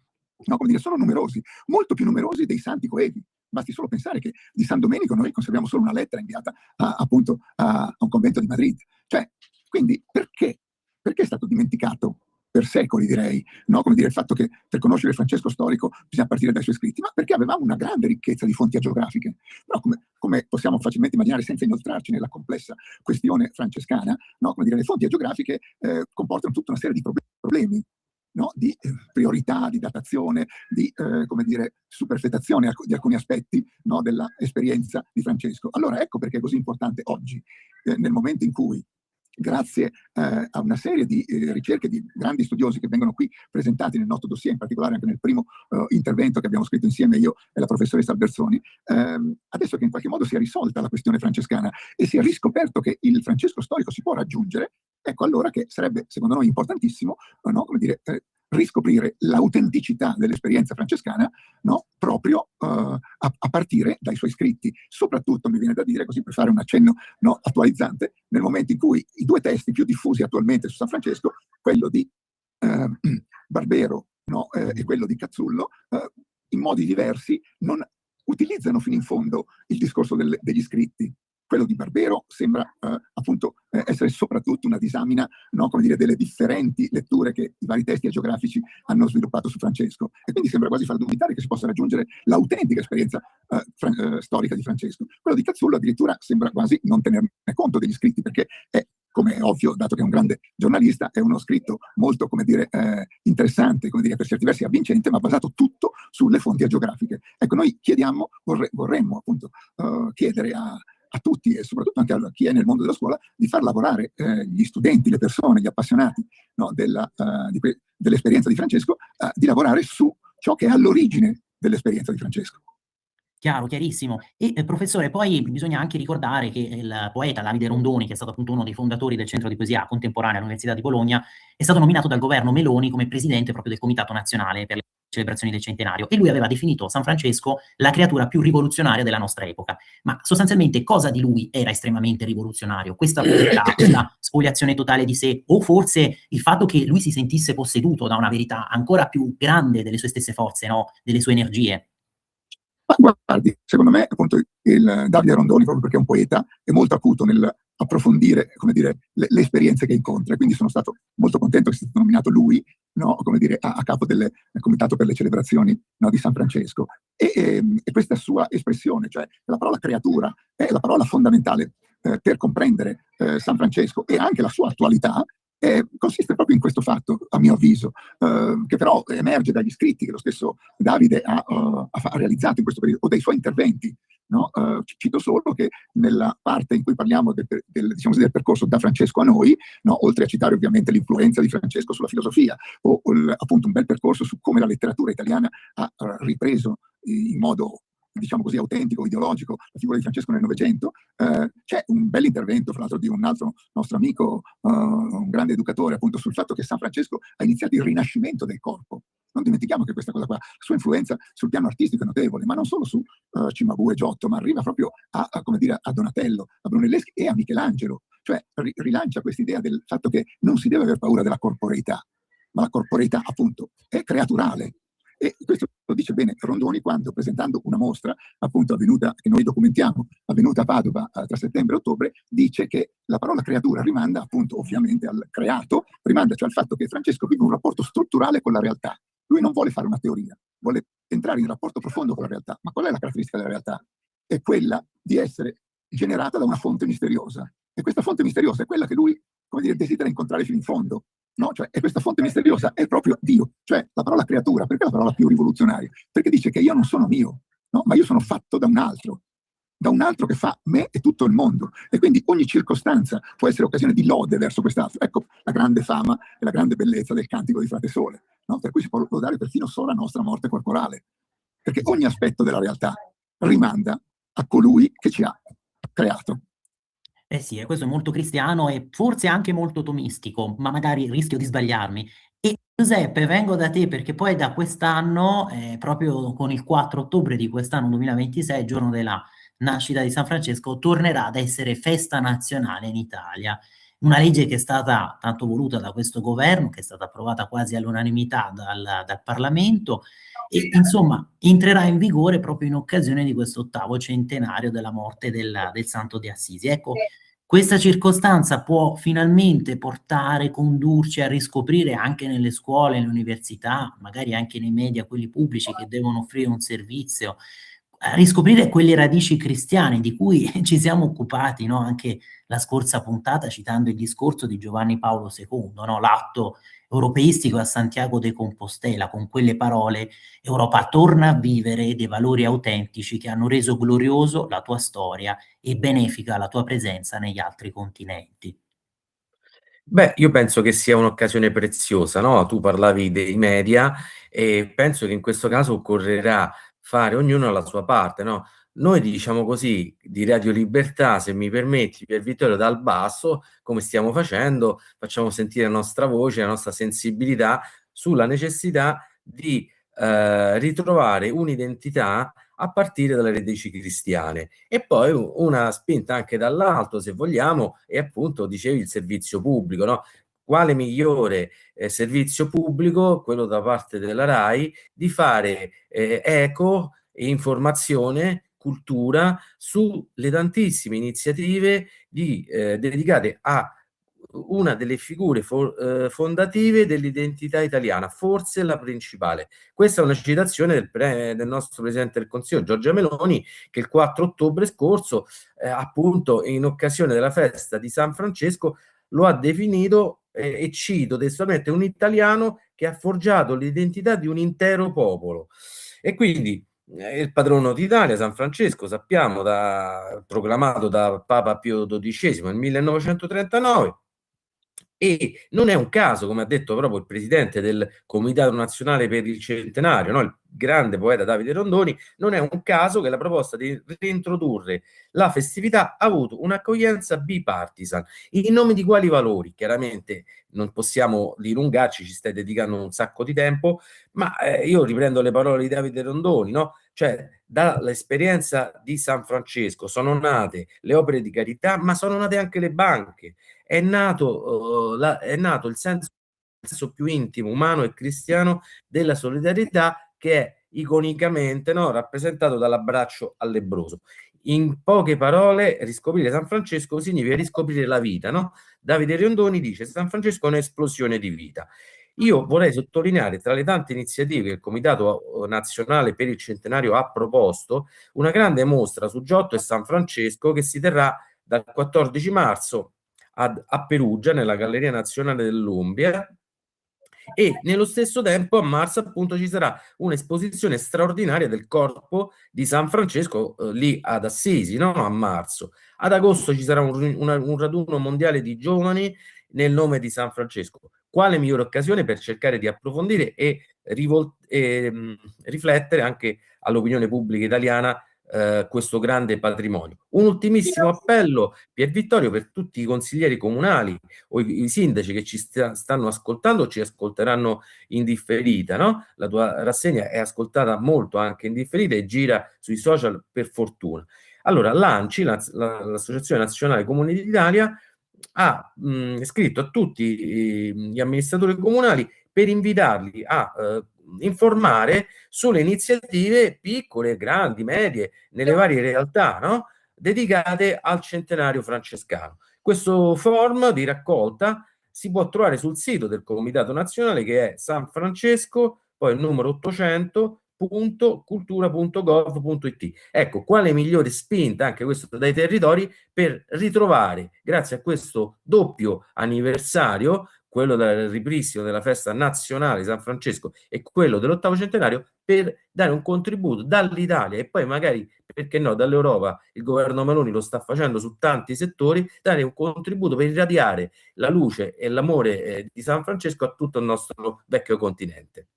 no, come dire, sono numerosi, molto più numerosi dei santi coevi. Basti solo pensare che di San Domenico noi conserviamo solo una lettera inviata appunto a un convento di Madrid. Cioè, quindi perché? Perché è stato dimenticato per secoli, direi, no? Come dire, il fatto che per conoscere Francesco storico bisogna partire dai suoi scritti, ma perché avevamo una grande ricchezza di fonti agiografiche. Però come possiamo facilmente immaginare, senza inoltrarci nella complessa questione francescana, no? Come dire, le fonti agiografiche comportano tutta una serie di problemi, no? Di priorità, di datazione, di come dire, superfetazione di alcuni aspetti, no? Dell'esperienza di Francesco. Allora ecco perché è così importante oggi, nel momento in cui, grazie a una serie di ricerche di grandi studiosi che vengono qui presentati nel nostro dossier, in particolare anche nel primo intervento che abbiamo scritto insieme io e la professoressa Alberzoni, adesso che in qualche modo si è risolta la questione francescana e si è riscoperto che il Francesco storico si può raggiungere, ecco allora che sarebbe secondo noi importantissimo, no? Come dire, riscoprire l'autenticità dell'esperienza francescana, no? Proprio a partire dai suoi scritti. Soprattutto, mi viene da dire, così per fare un accenno, no, attualizzante, nel momento in cui i 2 testi più diffusi attualmente su San Francesco, quello di Barbero, no, e quello di Cazzullo, in modi diversi non utilizzano fino in fondo il discorso degli scritti. Quello di Barbero sembra appunto essere soprattutto una disamina, no, come dire, delle differenti letture che i vari testi agiografici hanno sviluppato su Francesco, e quindi sembra quasi far dubitare che si possa raggiungere l'autentica esperienza storica di Francesco. Quello di Cazzullo addirittura sembra quasi non tenerne conto degli scritti, perché è, come è ovvio, dato che è un grande giornalista, è uno scritto molto, come dire, interessante, come dire, per certi versi avvincente, ma basato tutto sulle fonti agiografiche. Ecco, noi chiediamo, vorremmo appunto chiedere a tutti e soprattutto anche a chi è nel mondo della scuola di far lavorare gli studenti, le persone, gli appassionati, no, dell'esperienza di Francesco, di lavorare su ciò che è all'origine dell'esperienza di Francesco. Chiaro, chiarissimo. E professore, poi bisogna anche ricordare che il poeta Davide Rondoni, che è stato appunto uno dei fondatori del Centro di Poesia Contemporanea all'Università di Bologna, è stato nominato dal governo Meloni come presidente proprio del Comitato Nazionale per le celebrazioni del centenario, e lui aveva definito San Francesco la creatura più rivoluzionaria della nostra epoca. Ma sostanzialmente cosa di lui era estremamente rivoluzionario? Questa verità, questa spoliazione totale di sé, o forse il fatto che lui si sentisse posseduto da una verità ancora più grande delle sue stesse forze, no? Delle sue energie? Ma guardi, secondo me appunto il Davide Rondoni, proprio perché è un poeta, è molto acuto nel approfondire, come dire, le esperienze che incontra, quindi sono stato molto contento che sia stato nominato lui, no, come dire, a capo del Comitato per le celebrazioni, no, di San Francesco. E questa sua espressione, cioè la parola creatura, è la parola fondamentale per comprendere San Francesco e anche la sua attualità. Consiste proprio in questo fatto, a mio avviso, che però emerge dagli scritti che lo stesso Davide ha realizzato in questo periodo, o dai suoi interventi. No? Cito solo che nella parte in cui parliamo diciamo così, del percorso da Francesco a noi, no? Oltre a citare ovviamente l'influenza di Francesco sulla filosofia, appunto un bel percorso su come la letteratura italiana ha ripreso in modo diciamo così, autentico, ideologico, la figura di Francesco nel Novecento, c'è un bel intervento, fra l'altro, di un altro nostro amico, un grande educatore, appunto, sul fatto che San Francesco ha iniziato il rinascimento del corpo. Non dimentichiamo che questa cosa qua, la sua influenza sul piano artistico è notevole, ma non solo su Cimabue e Giotto, ma arriva proprio come dire, a Donatello, a Brunelleschi e a Michelangelo. Cioè rilancia questa idea del fatto che non si deve aver paura della corporeità, ma la corporeità appunto è creaturale. E questo lo dice bene Rondoni quando, presentando una mostra appunto avvenuta, che noi documentiamo, avvenuta a Padova tra settembre e ottobre, dice che la parola creatura rimanda appunto ovviamente al creato, rimanda cioè al fatto che Francesco vive un rapporto strutturale con la realtà. Lui non vuole fare una teoria, vuole entrare in rapporto profondo con la realtà. Ma qual è la caratteristica della realtà? È quella di essere generata da una fonte misteriosa. E questa fonte misteriosa è quella che lui, come dire, desidera incontrare fino in fondo. No? Cioè, e questa fonte misteriosa è proprio Dio, cioè la parola creatura. Perché è la parola più rivoluzionaria? Perché dice che io non sono mio, no? Ma io sono fatto da un altro che fa me e tutto il mondo. E quindi ogni circostanza può essere occasione di lode verso quest'altro. Ecco la grande fama e la grande bellezza del cantico di Frate Sole, no? Per cui si può lodare perfino solo la nostra morte corporale, perché ogni aspetto della realtà rimanda a colui che ci ha creato. Eh sì, e questo è molto cristiano e forse anche molto tomistico, ma magari rischio di sbagliarmi. E Giuseppe, vengo da te perché poi da quest'anno, proprio con il 4 ottobre di quest'anno 2026, giorno della nascita di San Francesco, tornerà ad essere festa nazionale in Italia. Una legge che è stata tanto voluta da questo governo, che è stata approvata quasi all'unanimità dal Parlamento e insomma entrerà in vigore proprio in occasione di questo 8° centenario della morte del Santo di Assisi. Ecco, questa circostanza può finalmente condurci a riscoprire anche nelle scuole, nelle università, magari anche nei media, quelli pubblici che devono offrire un servizio, a riscoprire quelle radici cristiane di cui ci siamo occupati, no? Anche la scorsa puntata citando il discorso di Giovanni Paolo II, no? L'atto europeistico a Santiago de Compostela, con quelle parole: Europa, torna a vivere dei valori autentici che hanno reso glorioso la tua storia e benefica la tua presenza negli altri continenti. Beh, io penso che sia un'occasione preziosa, no? Tu parlavi dei media e penso che in questo caso occorrerà fare ognuno la sua parte, no? Noi diciamo così, di Radio Libertà, se mi permetti, Pier Vittorio, dal basso, come stiamo facendo, facciamo sentire la nostra voce, la nostra sensibilità sulla necessità di ritrovare un'identità a partire dalle radici cristiane e poi una spinta anche dall'alto, se vogliamo, e appunto dicevi il servizio pubblico, no? Quale migliore servizio pubblico, quello da parte della RAI, di fare eco e informazione, cultura sulle tantissime iniziative dedicate a una delle figure fondative dell'identità italiana, forse la principale. Questa è una citazione del nostro Presidente del Consiglio, Giorgia Meloni, che il 4 ottobre scorso, appunto in occasione della festa di San Francesco, lo ha definito, e cito testualmente, un italiano che ha forgiato l'identità di un intero popolo. E quindi il patrono d'Italia, San Francesco, sappiamo, proclamato da Papa Pio XII nel 1939, e non è un caso, come ha detto proprio il presidente del Comitato Nazionale per il Centenario, no? Il grande poeta Davide Rondoni, non è un caso che la proposta di reintrodurre la festività ha avuto un'accoglienza bipartisan. In nome di quali valori? Chiaramente non possiamo dilungarci, ci stai dedicando un sacco di tempo, ma io riprendo le parole di Davide Rondoni, no? Cioè, dall'esperienza di San Francesco sono nate le opere di carità, ma sono nate anche le banche. È nato il senso più intimo, umano e cristiano della solidarietà, che è iconicamente, no, rappresentato dall'abbraccio al lebbroso. In poche parole, riscoprire San Francesco significa riscoprire la vita, no? Davide Rondoni dice: San Francesco è un'esplosione di vita. Io vorrei sottolineare, tra le tante iniziative che il Comitato Nazionale per il Centenario ha proposto, una grande mostra su Giotto e San Francesco che si terrà dal 14 marzo a Perugia, nella Galleria Nazionale dell'Umbria, e nello stesso tempo a marzo appunto ci sarà un'esposizione straordinaria del corpo di San Francesco lì ad Assisi, no? A marzo. Ad agosto ci sarà un raduno mondiale di giovani nel nome di San Francesco. Quale migliore occasione per cercare di approfondire e riflettere anche all'opinione pubblica italiana questo grande patrimonio. Un ultimissimo appello, Pier Vittorio, per tutti i consiglieri comunali o i sindaci che ci stanno ascoltando o ci ascolteranno in differita, no? La tua rassegna è ascoltata molto anche in differita e gira sui social, per fortuna. Allora, l'ANCI, l'Associazione Nazionale Comuni d'Italia, ha scritto a tutti gli amministratori comunali per invitarli a informare sulle iniziative piccole, grandi, medie, nelle varie realtà, no? Dedicate al centenario francescano. Questo form di raccolta si può trovare sul sito del Comitato Nazionale, che è San Francesco, poi il numero 800.cultura.gov.it. Ecco, quale migliore spinta, anche questo dai territori, per ritrovare, grazie a questo doppio anniversario, quello del ripristino della festa nazionale di San Francesco e quello dell'8° centenario, per dare un contributo dall'Italia e poi magari, perché no, dall'Europa. Il governo Meloni lo sta facendo su tanti settori, dare un contributo per irradiare la luce e l'amore di San Francesco a tutto il nostro vecchio continente.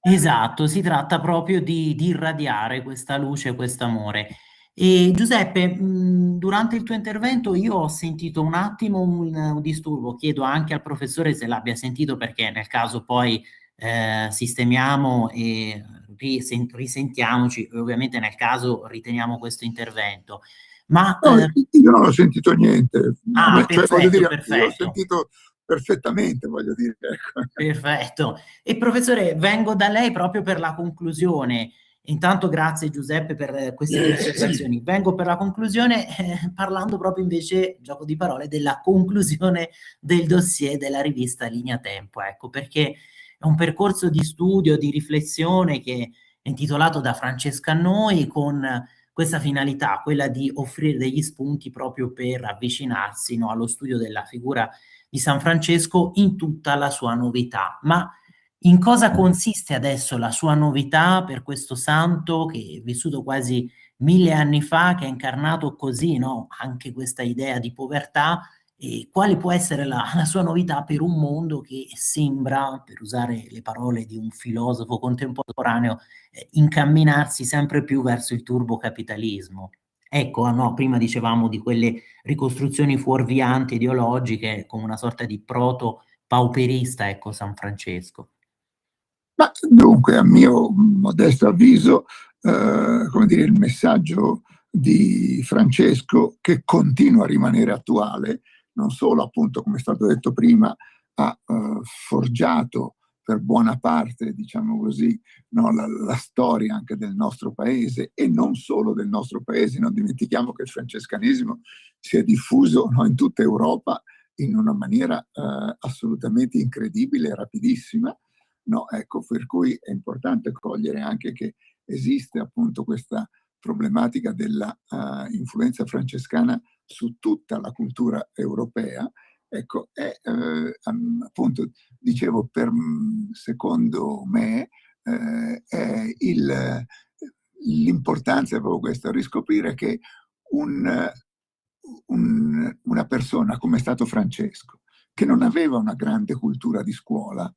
Esatto, si tratta proprio di irradiare questa luce, questo amore. E Giuseppe, durante il tuo intervento io ho sentito un attimo un disturbo, chiedo anche al professore se l'abbia sentito, perché nel caso poi sistemiamo e risentiamoci, e ovviamente nel caso riteniamo questo intervento. Ma no, io non ho sentito niente. Perfetto, voglio dire, perfetto. io ho sentito perfettamente, voglio dire. Ecco. Perfetto. E professore, vengo da lei proprio per la conclusione. Intanto grazie Giuseppe per queste precisazioni. Vengo per la conclusione parlando proprio invece, gioco di parole, della conclusione del dossier della rivista Linea Tempo, ecco, perché è un percorso di studio, di riflessione che è intitolato Da Francesca a noi, con questa finalità, quella di offrire degli spunti proprio per avvicinarsi, no, allo studio della figura di San Francesco in tutta la sua novità. Ma in cosa consiste adesso la sua novità per questo santo che è vissuto quasi 1000 anni fa, che ha incarnato così, no, anche questa idea di povertà, e quale può essere la sua novità per un mondo che sembra, per usare le parole di un filosofo contemporaneo, incamminarsi sempre più verso il turbocapitalismo? Ecco, no, prima dicevamo di quelle ricostruzioni fuorvianti ideologiche come una sorta di proto-pauperista, ecco, San Francesco. Ma dunque, a mio modesto avviso, come dire, il messaggio di Francesco, che continua a rimanere attuale, non solo appunto, come è stato detto prima, ha forgiato per buona parte, diciamo così, no, la storia anche del nostro paese, e non solo del nostro paese. Non dimentichiamo che il francescanesimo si è diffuso, no, in tutta Europa in una maniera assolutamente incredibile e rapidissima. No, ecco, per cui è importante cogliere anche che esiste appunto questa problematica della influenza francescana su tutta la cultura europea. Ecco, appunto, dicevo, secondo me è l'importanza è proprio questa, riscoprire che una persona come è stato Francesco, che non aveva una grande cultura di scuola,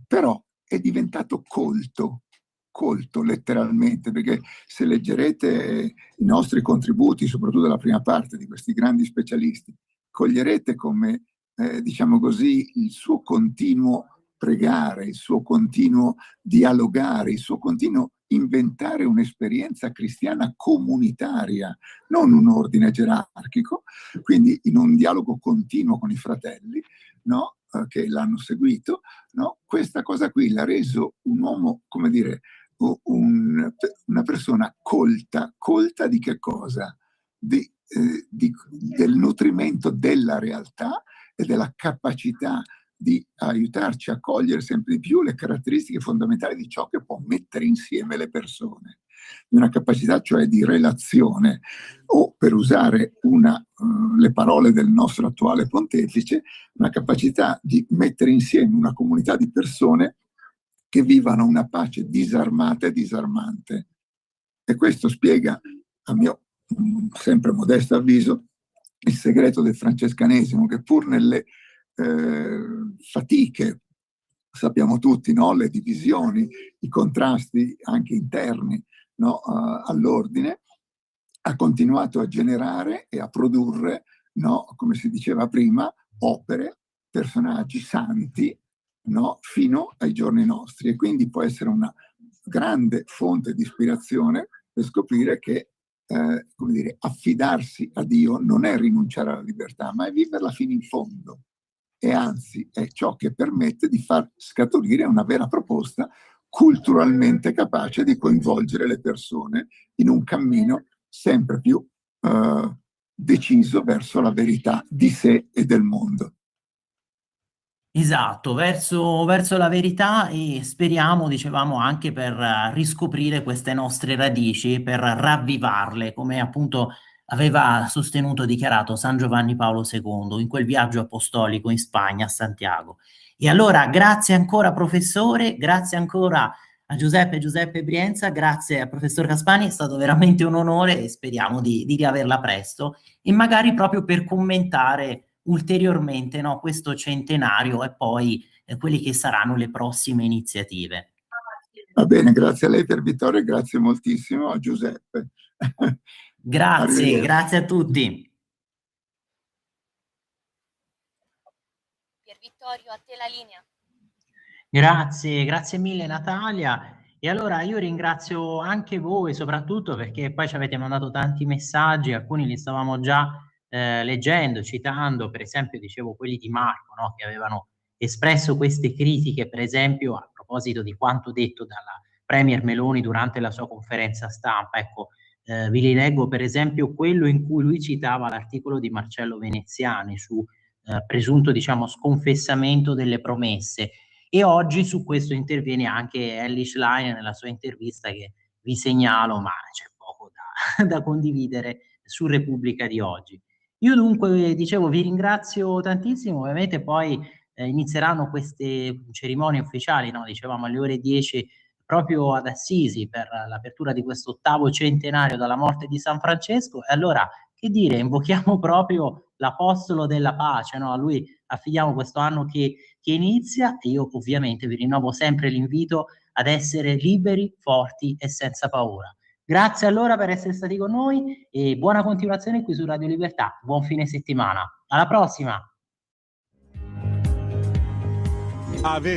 però è diventato colto letteralmente, perché se leggerete i nostri contributi, soprattutto la prima parte di questi grandi specialisti, coglierete come, diciamo così, il suo continuo pregare, il suo continuo dialogare, il suo continuo inventare un'esperienza cristiana comunitaria, non un ordine gerarchico, quindi in un dialogo continuo con i fratelli, no? Che l'hanno seguito, no? Questa cosa qui l'ha reso un uomo, come dire, una persona colta di che cosa? Del nutrimento della realtà e della capacità di aiutarci a cogliere sempre di più le caratteristiche fondamentali di ciò che può mettere insieme le persone. Una capacità cioè di relazione, o per usare le parole del nostro attuale pontefice, una capacità di mettere insieme una comunità di persone che vivano una pace disarmata e disarmante. E questo spiega, a mio sempre modesto avviso, il segreto del francescanesimo, che pur nelle fatiche sappiamo tutti, no? Le divisioni, i contrasti anche interni, no? All'ordine, ha continuato a generare e a produrre, no? Come si diceva prima, opere, personaggi santi, no? Fino ai giorni nostri, e quindi può essere una grande fonte di ispirazione per scoprire che come dire, affidarsi a Dio non è rinunciare alla libertà, ma è viverla fino in fondo, e anzi è ciò che permette di far scaturire una vera proposta culturalmente capace di coinvolgere le persone in un cammino sempre più deciso verso la verità di sé e del mondo. Esatto, verso la verità, e speriamo, dicevamo, anche per riscoprire queste nostre radici, per ravvivarle, come appunto aveva sostenuto e dichiarato San Giovanni Paolo II in quel viaggio apostolico in Spagna, a Santiago. E allora grazie ancora professore, grazie ancora a Giuseppe Brienza, grazie al professor Caspani, è stato veramente un onore e speriamo di riaverla presto, e magari proprio per commentare ulteriormente, no, questo centenario e poi quelli che saranno le prossime iniziative. Va bene, grazie a lei per Vittorio e grazie moltissimo a Giuseppe. Grazie a tutti. Pier Vittorio, a te la linea. Grazie mille Natalia. E allora io ringrazio anche voi, soprattutto perché poi ci avete mandato tanti messaggi, alcuni li stavamo già leggendo, citando, per esempio dicevo quelli di Marco, no? Che avevano espresso queste critiche, per esempio a proposito di quanto detto dalla Premier Meloni durante la sua conferenza stampa. Ecco, vi li leggo, per esempio quello in cui lui citava l'articolo di Marcello Veneziani su presunto, diciamo, sconfessamento delle promesse, e oggi su questo interviene anche Elly Schlein nella sua intervista, che vi segnalo, ma c'è poco da condividere su Repubblica di oggi. Io dunque, dicevo, vi ringrazio tantissimo. Ovviamente poi inizieranno queste cerimonie ufficiali, no? Dicevamo alle ore 10 proprio ad Assisi per l'apertura di questo 8° centenario dalla morte di San Francesco, e allora che dire, invochiamo proprio l'apostolo della pace, no? A lui affidiamo questo anno che inizia, e io ovviamente vi rinnovo sempre l'invito ad essere liberi, forti e senza paura. Grazie allora per essere stati con noi e buona continuazione qui su Radio Libertà. Buon fine settimana. Alla prossima!